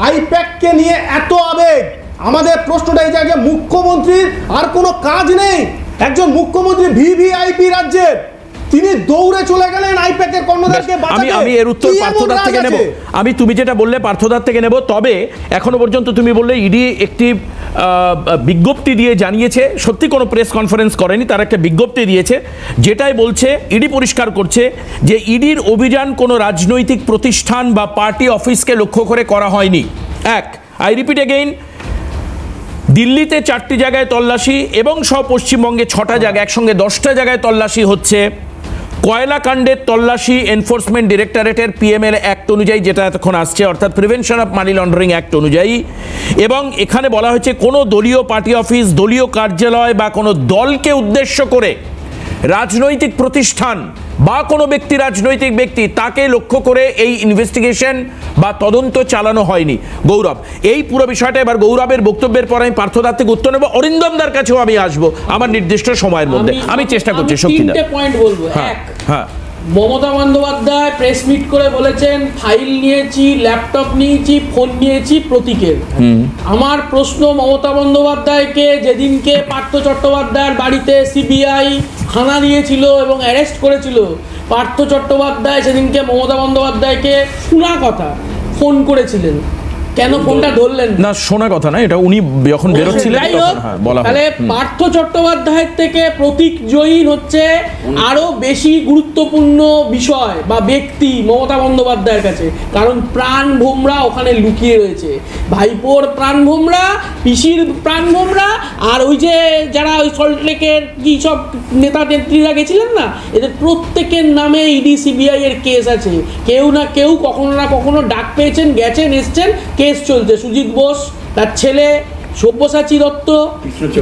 আইপ্যাককে নিয়ে এত আবেগ, আমাদের প্রশ্নটা এই জায়গায়, মুখ্যমন্ত্রীর আর কোনো কাজ নেই। একজন মুখ্যমন্ত্রী ভিভিআইপি রাজ্যের, তিনি দৌড়ে চলে গেলেন আইপ্যাকের কর্মচারীকে বাঁচাতে। আমি এর উত্তর পার্থদার থেকে নেব। আমি তুমি যেটা বললে পার্থদার থেকে নেব। তবে এখনো পর্যন্ত তুমি বললে ইডি একটি বিজ্ঞপ্তি দিয়ে জানিয়েছে, সত্যি কোনো প্রেস কনফারেন্স করেনি, তার একটা বিজ্ঞপ্তি দিয়েছে, যেটাই বলছে, ইডি পরিষ্কার করছে যে ইডির অভিযান কোনো রাজনৈতিক প্রতিষ্ঠান বা পার্টি অফিসকে লক্ষ্য করে করা হয়নি। এক, আই রিপিট এগেইন, দিল্লিতে 4টি জায়গায় তল্লাশি এবং সব পশ্চিমবঙ্গে 6টা জায়গায়, একসঙ্গে 10টা জায়গায় তল্লাশি হচ্ছে। কয়লা কাণ্ডের তল্লাশি এনফোর্সমেন্ট ডিরেক্টরেটের পিএমএল অ্যাক্ট অনুযায়ী, যেটা এতক্ষণ আসছে, অর্থাৎ prevention of money laundering act অনুযায়ী। এবং এখানে বলা হয়েছে কোনো দলীয় পার্টি অফিস, দলীয় কার্যালয় বা কোনো দলকে উদ্দেশ্য করে, রাজনৈতিক প্রতিষ্ঠান বা কোনো ব্যক্তি, রাজনৈতিক ব্যক্তি, তাকে লক্ষ্য করে এই ইনভেস্টিগেশন বা তদন্ত চালানো হয়নি। গৌরব, এই পুরো বিষয়টা এবার গৌরবের বক্তব্যের পর আমি পার্থদার থেকে উত্তর নেব, অরিন্দমদার কাছেও আমি আসবো আমার নির্দিষ্ট সময়ের মধ্যে। আমি চেষ্টা করছি শক্তিদার। 3টে পয়েন্ট বলবো। হ্যাঁ, মমতা বন্দ্যোপাধ্যায় প্রেস মিট করে বলেছেন ফাইল নিয়েছি, ল্যাপটপ নিয়েছি, ফোন নিয়েছি প্রতীকের। আমার প্রশ্ন মমতা বন্দ্যোপাধ্যায়কে, যেদিনকে পার্থ চট্টোপাধ্যায়ের বাড়িতে সিবিআই হানা দিয়েছিল এবং অ্যারেস্ট করেছিল, পার্থ চট্টোপাধ্যায় সেদিনকে মমতা বন্দ্যোপাধ্যায়কে শোনা কথা ফোন করেছিলেন, কেন ফোনটা ধরলেন না? শোনা কথা না, এটা উনি যখন বেরোচ্ছিলেন বলা হয়। তাহলে পার্থ চট্টোপাধ্যায়ের থেকে প্রতীক জৈন হচ্ছে আরো বেশি গুরুত্বপূর্ণ বিষয় বা ব্যক্তি মমতা বন্দ্যোপাধ্যায়ের কাছে, কারণ প্রাণ ভোমরা ওখানে লুকিয়ে রয়েছে। ভাইপোর প্রাণ ভোমরা, পিসির প্রাণ ভোমরা, আর ওই যে যারা ওই সল্টলেকের কি সব নেতা নেত্রীরা গেছিলেন না, এদের প্রত্যেকের নামে ইডি সিবিআই এর কেস আছে। কেউ না কেউ কখনো না কখনো ডাক পেয়েছেন, গেছেন, এসছেন, কেস চলছে। সুজিত বোস, তার ছেলে সব্যসাচী দত্ত,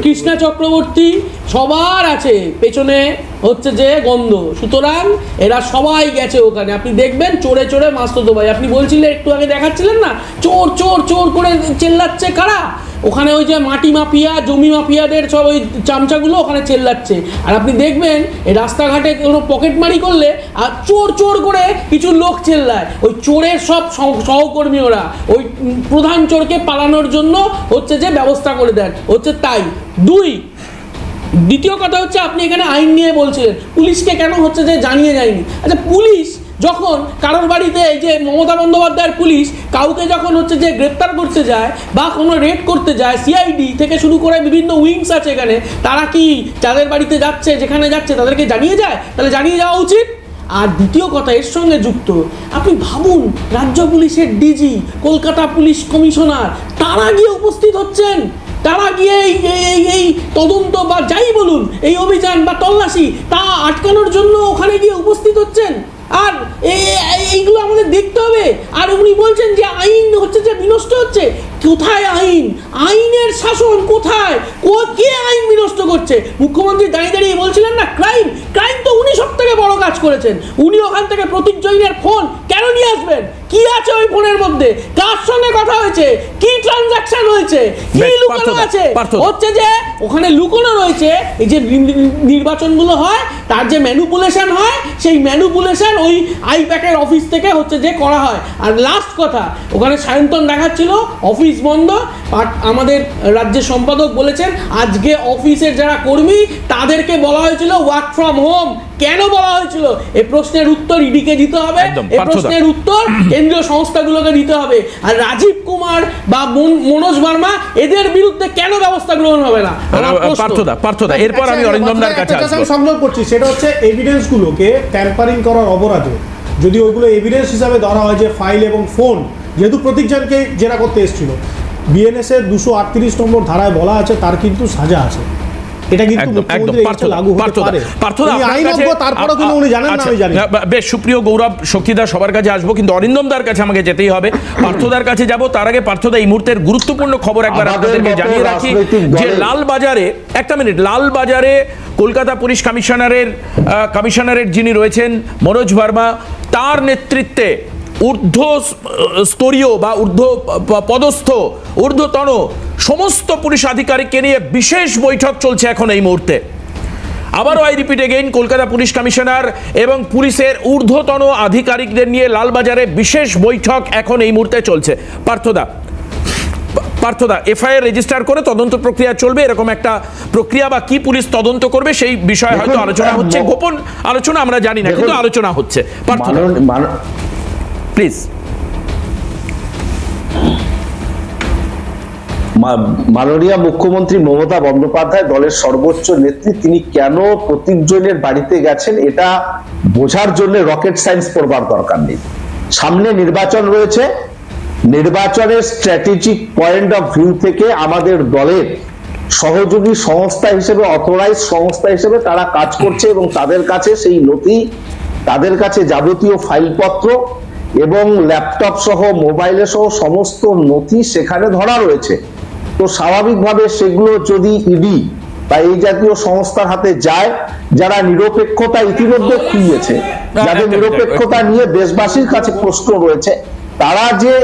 কৃষ্ণা চক্রবর্তী, সবার আছে পেছনে হচ্ছে যে গন্ধ। সুতরাং এরা সবাই গেছে ওখানে। আপনি দেখবেন চোরে চোরে মাস্ততো ভাই, আপনি বলছিলেন একটু আগে দেখাচ্ছিলেন না, চোর চোর চোর করে চেল্লাচ্ছে কারা? ওখানে ওই যে মাটি মাফিয়া, জমি মাফিয়াদের সব ওই চামচাগুলো ওখানে চেল্লাচ্ছে। আর আপনি দেখবেন এই রাস্তাঘাটে কোনো পকেটমারি করলে আর চোর চোর করে কিছু লোক চেল্লায়, ওই চোরের সব সহকর্মী ওরা, ওই প্রধান চোরকে পালানোর জন্য হচ্ছে যে ব্যবস্থা করে দেন, হচ্ছে তাই। দ্বিতীয় কথা হচ্ছে, আপনি এখানে আইন নিয়ে বলছিলেন, পুলিশকে কেন হচ্ছে যে জানিয়ে যায়নি। আচ্ছা, পুলিশ যখন কারোর বাড়িতে, এই যে মমতা বন্দ্যোপাধ্যায়ের পুলিশ কাউকে যখন হচ্ছে যে গ্রেপ্তার করতে যায় বা কোনো রেড করতে যায়, সিআইডি থেকে শুরু করে বিভিন্ন উইংস আছে এখানে, তারা কি যাদের বাড়িতে যাচ্ছে, যেখানে যাচ্ছে, তাদেরকে জানিয়ে যায়? তাহলে জানিয়ে যাওয়া উচিত। আর দ্বিতীয় কথা এর সঙ্গে যুক্ত, আপনি ভাবুন, রাজ্য পুলিশের ডিজি, কলকাতা পুলিশ কমিশনার, তারা গিয়ে উপস্থিত হচ্ছেন, তারা গিয়ে এই তদন্ত বা যাই বলুন, এই অভিযান বা তল্লাশি তা আটকানোর জন্য ওখানে গিয়ে উপস্থিত হচ্ছেন। আর এইগুলো আমাদের দেখতে হবে। আর উনি বলছেন যে আইন হচ্ছে যে বিনষ্ট হচ্ছে। কোথায় আইন? আইনের শাসন কোথায়? কে আইন বিনষ্ট করছে? মুখ্যমন্ত্রী দাঁড়িয়ে দাঁড়িয়ে বলছিলেন না ক্রাইম তো উনি সব থেকে বড় কাজ করেছেন। উনি ওখান থেকে প্রতীক জৈনের ফোন কেন নিয়ে আসবেন? কি আছে ওই ফোনের মধ্যে? কার সঙ্গে কথা হয়েছে, কি ট্রানজাকশন হয়েছে, কি বেশ, লুকানো পার্থদা, আছে? পার্থদা। হচ্ছে যে ওখানে লুকোনো রয়েছে এই যে নির্বাচনগুলো হয় তার যে ম্যানুপুলেশন হয়, সেই ম্যানুপুলেশন ওই আইপ্যাকের অফিস থেকে হচ্ছে যে করা হয়। আর লাস্ট কথা, ওখানে সায়ন্তন দেখাচ্ছিল অফিস বন্ধ, আর আমাদের রাজ্যের সম্পাদক বলেছেন আজকে অফিসের যারা কর্মী তাদেরকে বলা হয়েছিল ওয়ার্ক ফ্রম হোম। কেন বলা হয়েছিল? এই প্রশ্নের উত্তর ইডিকে দিতে হবে, একদম, এই পার্থদা। প্রশ্নের উত্তর কেন্দ্রীয় সংস্থাগুলোকে দিতে হবে। আর রাজীব কুমার বা মনোজ বার্মা এদের বিরুদ্ধে কেন ব্যবস্থা গ্রহণ হবে না? আমার প্রশ্ন। পার্থদা এরপর আমি অরিন্দমদার কাছে একটা আসবো। আমি সংযোগ করছি, সেটা হচ্ছে এভিডেন্সগুলোকে ট্যাম্পারিং করার অপরাধে যদি ওইগুলো এভিডেন্স হিসাবে ধরা হয়, যে ফাইল এবং ফোন, যেহেতু প্রতীকজনকে জেরা করতে এসেছিল, বিএনএস এর 238 নম্বর ধারায় বলা আছে তার কিন্তু সাজা আছে। এটা কিন্তু মুখ্যমন্ত্রীর এগেইনস্টে লাগু হতে পারে। পার্থদা, উনি আইনজ্ঞ, তারপরেও কিন্তু উনি জানেন না, আমি জানি। বেশ, সুপ্রিয় গৌরব, শক্তিদা সবার কাছে আসবো, কিন্তু অরিন্দমদার কাছে আমাকে যেতেই হবে। পার্থদার কাছে যাব, তার আগে পার্থদা এই মুহূর্তের গুরুত্বপূর্ণ খবর একবার আমাদের আপনাদেরকে মতো জানিয়ে রাখি রাজনৈতিক যে দলের- লালবাজারে, একটা মিনিট, লালবাজারে কলকাতা পুলিশ কমিশনারের যিনি রয়েছেন মনোজ ভার্মা, তার নেতৃত্বে ঊর্ধ্ব স্তরীয় বা ঊর্ধ্বতন সমস্ত পুলিশ আধিকারিককে নিয়ে বিশেষ বৈঠক চলছে এখন এই মুহূর্তে। আবারও I repeat again, Kolkata police commissioner এবং পুলিশের ঊর্ধ্বতন আধিকারিকদের নিয়ে লালবাজারে বিশেষ বৈঠক এখন এই মুহূর্তে চলছে। পার্থদা, এফআইআর রেজিস্টার করে তদন্ত প্রক্রিয়া চলবে, এরকম একটা প্রক্রিয়া বা কি পুলিশ তদন্ত করবে সেই বিষয়ে হয়তো আলোচনা হচ্ছে, গোপন আলোচনা আমরা জানি না, কিন্তু আলোচনা হচ্ছে। পার্থদা প্লিজ। মাননীয় মুখ্যমন্ত্রী মমতা বন্দ্যোপাধ্যায়, দলের সর্বোচ্চ নেত্রী, তিনি কেন প্রতীকজনের বাড়িতে গেছেন এটা বোঝার জন্য রকেট সায়েন্স পড়বার দরকার নেই। সামনে নির্বাচন রয়েছে, নির্বাচনের স্ট্র্যাটেজিক পয়েন্ট অফ ভিউ থেকে আমাদের দলের সহযোগী সংস্থা হিসেবে, অথরাইজ সংস্থা হিসেবে তারা কাজ করছে এবং তাদের কাছে সেই নথি, তাদের কাছে যাবতীয় ফাইলপত্র এবং ল্যাপটপ সহ, মোবাইলে সহ সমস্ত নথি সেখানে ধরা রয়েছে। তো স্বাভাবিকভাবে সেগুলো যদি ইডি বা এই জাতীয় সংস্থার হাতে যায়, যারা নিরপেক্ষতা ইতিমধ্যে খুইয়েছে, যাদের নিরপেক্ষতা নিয়ে দেশবাসীর কাছে প্রশ্ন রয়েছে, তারা যে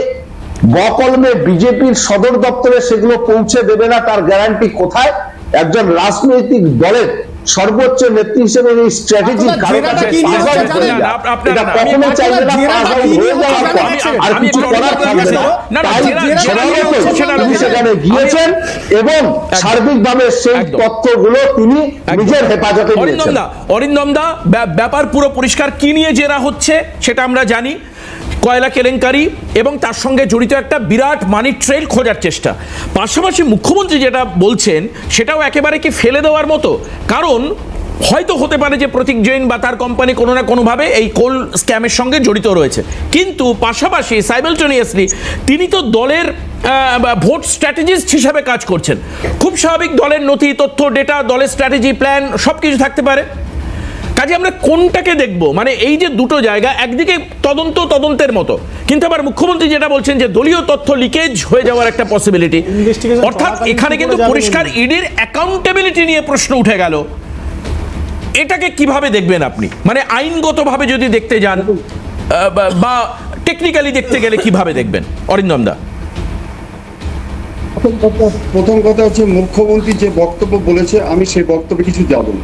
বকলমে বিজেপির সদর দপ্তরে সেগুলো পৌঁছে দেবে না তার গ্যারান্টি কোথায়? একজন রাজনৈতিক দলের সর্বোচ্চ নেত্রী হিসেবে এই স্ট্র্যাটেজি কখনো চাইবে না হয়ে যাওয়ার পর আর কিছু করার থাকবে না। তাই সেখানে গিয়েছেন এবং সার্বিকভাবে সেই তথ্যগুলো তিনি নিজের হেফাজতে নিয়েছেন। অরিন্দমদা, ব্যাপার পুরো পরিষ্কার। কি নিয়ে জেরা হচ্ছে সেটা আমরা জানি, কয়লা কেলেঙ্কারি এবং তার সঙ্গে জড়িত একটা বিরাট মানি ট্রেল খোঁজার চেষ্টা। পাশাপাশি মুখ্যমন্ত্রী যেটা বলছেন সেটাও একেবারে কি ফেলে দেওয়ার মতো, কারণ হয়তো হতে পারে যে প্রতীক জৈন বা তার কোম্পানি কোনো না কোনোভাবে এই কোল স্ক্যামের সঙ্গে জড়িত রয়েছে, কিন্তু পাশাপাশি সাইমালটেনিয়াসলি তিনি তো দলের ভোট স্ট্র্যাটেজিস্ট হিসাবে কাজ করছেন। খুব স্বাভাবিক, দলের নথি, তথ্য, ডেটা, দলের স্ট্র্যাটেজি, প্ল্যান সব কিছু থাকতে পারে। কাজে আমরা কোনটাকে দেখব? মানে এই যে দুটো জায়গা, একদিকে তদন্তের মতো, কিন্তু আবার মুখ্যমন্ত্রী যেটা বলছেন যে দলীয় তথ্য লিকেজ হয়ে যাওয়ার একটা পসিবিলিটি, অর্থাৎ এখানে কিন্তু পরিষ্কার ইডির অ্যাকাউন্টেবিলিটি নিয়ে প্রশ্ন উঠে গেল। এটাকে কিভাবে দেখবেন আপনি? মানে আইনগতভাবে যদি দেখতে যান বা টেকনিক্যালি দেখতে গেলে কিভাবে দেখবেন অরিন্দমদা? প্রথম কথা হচ্ছে, মুখ্যমন্ত্রী যে বক্তব্য বলেছে আমি সেই বক্তব্যে কিছু যাব না।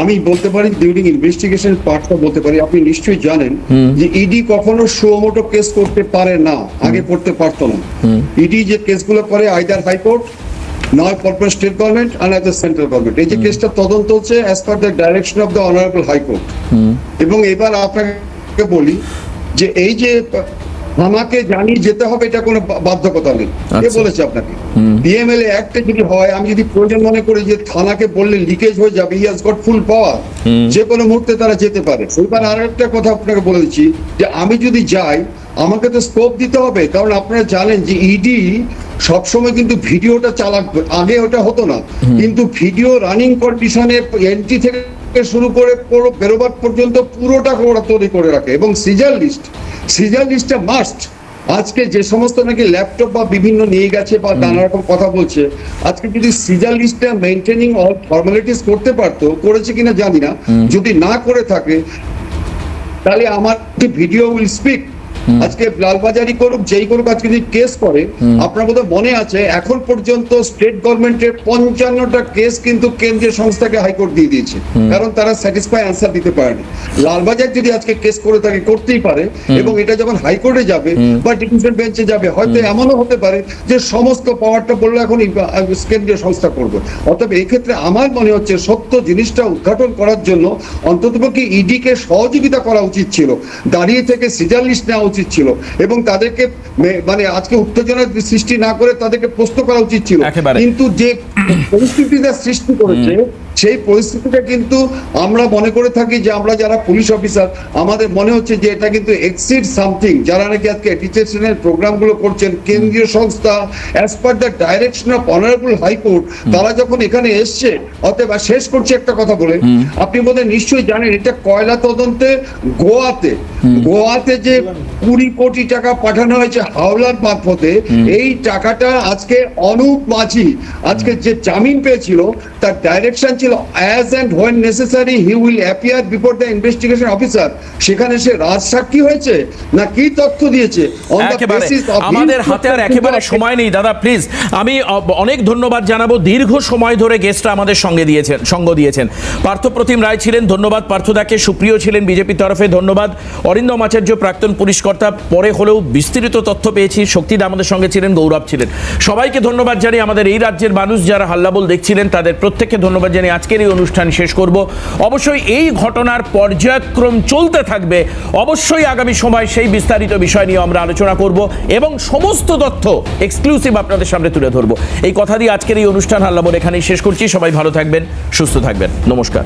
আমি বলতে পারি ডিউরিং ইনভেস্টিগেশন পার্টটা বলতে পারি। আপনি নিশ্চয়ই জানেন যে ইডি কখনো সুমোটো কেস করতে পারে না, আগে করতে পারতো না। ইডি যে কেসগুলো করে আইদার হাইকোর্ট, নয় কর্পোরেট স্টেট গভর্নমেন্ট আর নয়তো সেন্ট্রাল গভর্নমেন্ট। এই যে কেসটা তদন্ত হচ্ছে as per the direction of the honourable high court. এবং এবার আপনাকে বলি যে এই যে আমাকে জানিয়ে যেতে হবে এটা কোনো বাধ্যকতা নেই। কে বলেছে আপনাকে? ডিএমএলএ অ্যাক্টে যদি হয়, আমি যদি প্রয়োজন মনে করি যে থানাকে বললে লিকেজ হয়ে যাবে, হি হ্যাজ গট ফুল পাওয়ার, যে কোনো মুহূর্তে তারা যেতে পারে। এবার আর একটা কথা আপনাকে বলে দিচ্ছি যে আমি যদি যাই আমাকে তো স্কোপ দিতে হবে, কারণ আপনারা জানেন যে ইডি সবসময় কিন্তু ভিডিওটা চালাবে। আগে ওটা হতো না, কিন্তু ভিডিও রানিং কন্ডিশনে এন্ট্রি থেকে শুরু করে বেরোবার পর্যন্ত পুরোটা ওরা তৈরি করে রাখে। এবং সিজার লিস্টটা মাস্ট। আজকে যে সমস্ত নাকি ল্যাপটপ বা বিভিন্ন নিয়ে গেছে বা নানা রকম কথা বলছে, আজকে যদি সিজার লিস্টটা মেইনটেনিং অল ফর্মালিটিস করতে পারতো, করেছে কিনা জানি না, যদি না করে থাকে তাহলে আমার ভিডিও উইল স্পিক আজকে লালবাজারি করুক যেই করুক, আজকে যদি কেস করে, আপনার বোধহয় মনে আছে এখন পর্যন্ত স্টেট গভর্নমেন্টের 55টা কেস কিন্তু কেন্দ্রীয় সংস্থাকে হাইকোর্ট দিয়ে দিয়েছে, কারণ তারা স্যাটিসফাই অ্যান্সার দিতে পারেনি। লালবাজার যদি আজকে কেস করে থাকে, করতেই পারে, এবং এটা যখন হাইকোর্টে যাবে বা ডিভিশন বেঞ্চে যাবে, হয়তো এমনও হতে পারে যে সমস্ত পাওয়ারটা বললে এখন কেন্দ্রীয় সংস্থা করবে। অতএব এই ক্ষেত্রে আমার মনে হচ্ছে সত্য জিনিসটা উদ্ঘাটন করার জন্য অন্ততপক্ষে ইডি কে সহযোগিতা করা উচিত ছিল, দাঁড়িয়ে থেকে সিজার লিস্ট নেওয়া উচিত ছিল, এবং তাদেরকে মানে আজকে উত্তেজনার সৃষ্টি না করে তাদেরকে প্রশ্ন করা উচিত ছিল। কিন্তু যে পরিস্থিতিটা সৃষ্টি করেছে, সেই পরিস্থিতিটা কিন্তু আমরা মনে করে থাকি যে আমরা যারা পুলিশ অফিসার, আমাদের মনে হচ্ছে যে এটা কিন্তু এক্সিড সামথিং। যারা নাকি আজকে এডুকেশনের প্রোগ্রামগুলো করছেন, কেন্দ্রীয় সংস্থা as per the direction of honourable high court, তারা যখন এখানে এসছে, অতএব শেষ করছি একটা কথা বলে, আপনি বোধহয় নিশ্চয়ই জানেন এটা কয়লা তদন্তে গোয়াতে যে 20 কোটি টাকা পাঠানো হয়েছে হাওলার মারফতে, এই টাকাটা আজকে অনুপ মাঝি আজকে যে জামিন পেয়েছিল, তার ডাইরেকশন ছিল as and when necessary he will appear before the investigation officer. সেখানে সে রাজসাক্ষী হয়েছে না কি তথ্য দিয়েছে? আমাদের হাতে আর একেবারে সময় নেই দাদা, প্লিজ। আমি অনেক ধন্যবাদ জানাবো, দীর্ঘ সময় ধরে গেস্টরা আমাদের সঙ্গ দিয়েছেন। পার্থপ্রতিম রায় ছিলেন, ধন্যবাদ পার্থদাকে। সুপ্রিয় ছিলেন বিজেপির তরফে, ধন্যবাদ। অরিন্দম আচার্য প্রাক্তন পুলিশ কর্তা, পরে হলেও বিস্তৃত তথ্য পেয়েছি। শক্তিদা আমাদের সঙ্গে ছিলেন, গৌরব ছিলেন। সবাইকে ধন্যবাদ জানিয়ে আমাদের এই রাজ্যের মানুষ যারা হাল্লাবোল দেখছিলেন তাদের প্রত্যেককে ধন্যবাদ জানিয়ে আজকের এই অনুষ্ঠান শেষ করব। অবশ্যই এই ঘটনার পর্যায়ক্রম চলতে থাকবে, অবশ্যই আগামী সময় সেই বিস্তারিত বিষয় নিয়ে আমরা আলোচনা করব এবং সমস্ত তথ্য এক্সক্লুসিভ আপনাদের সামনে তুলে ধরবো। এই কথা দিয়ে আজকের এই অনুষ্ঠান হাল্লাবোল এখানেই শেষ করছি। সবাই ভালো থাকবেন, সুস্থ থাকবেন, নমস্কার।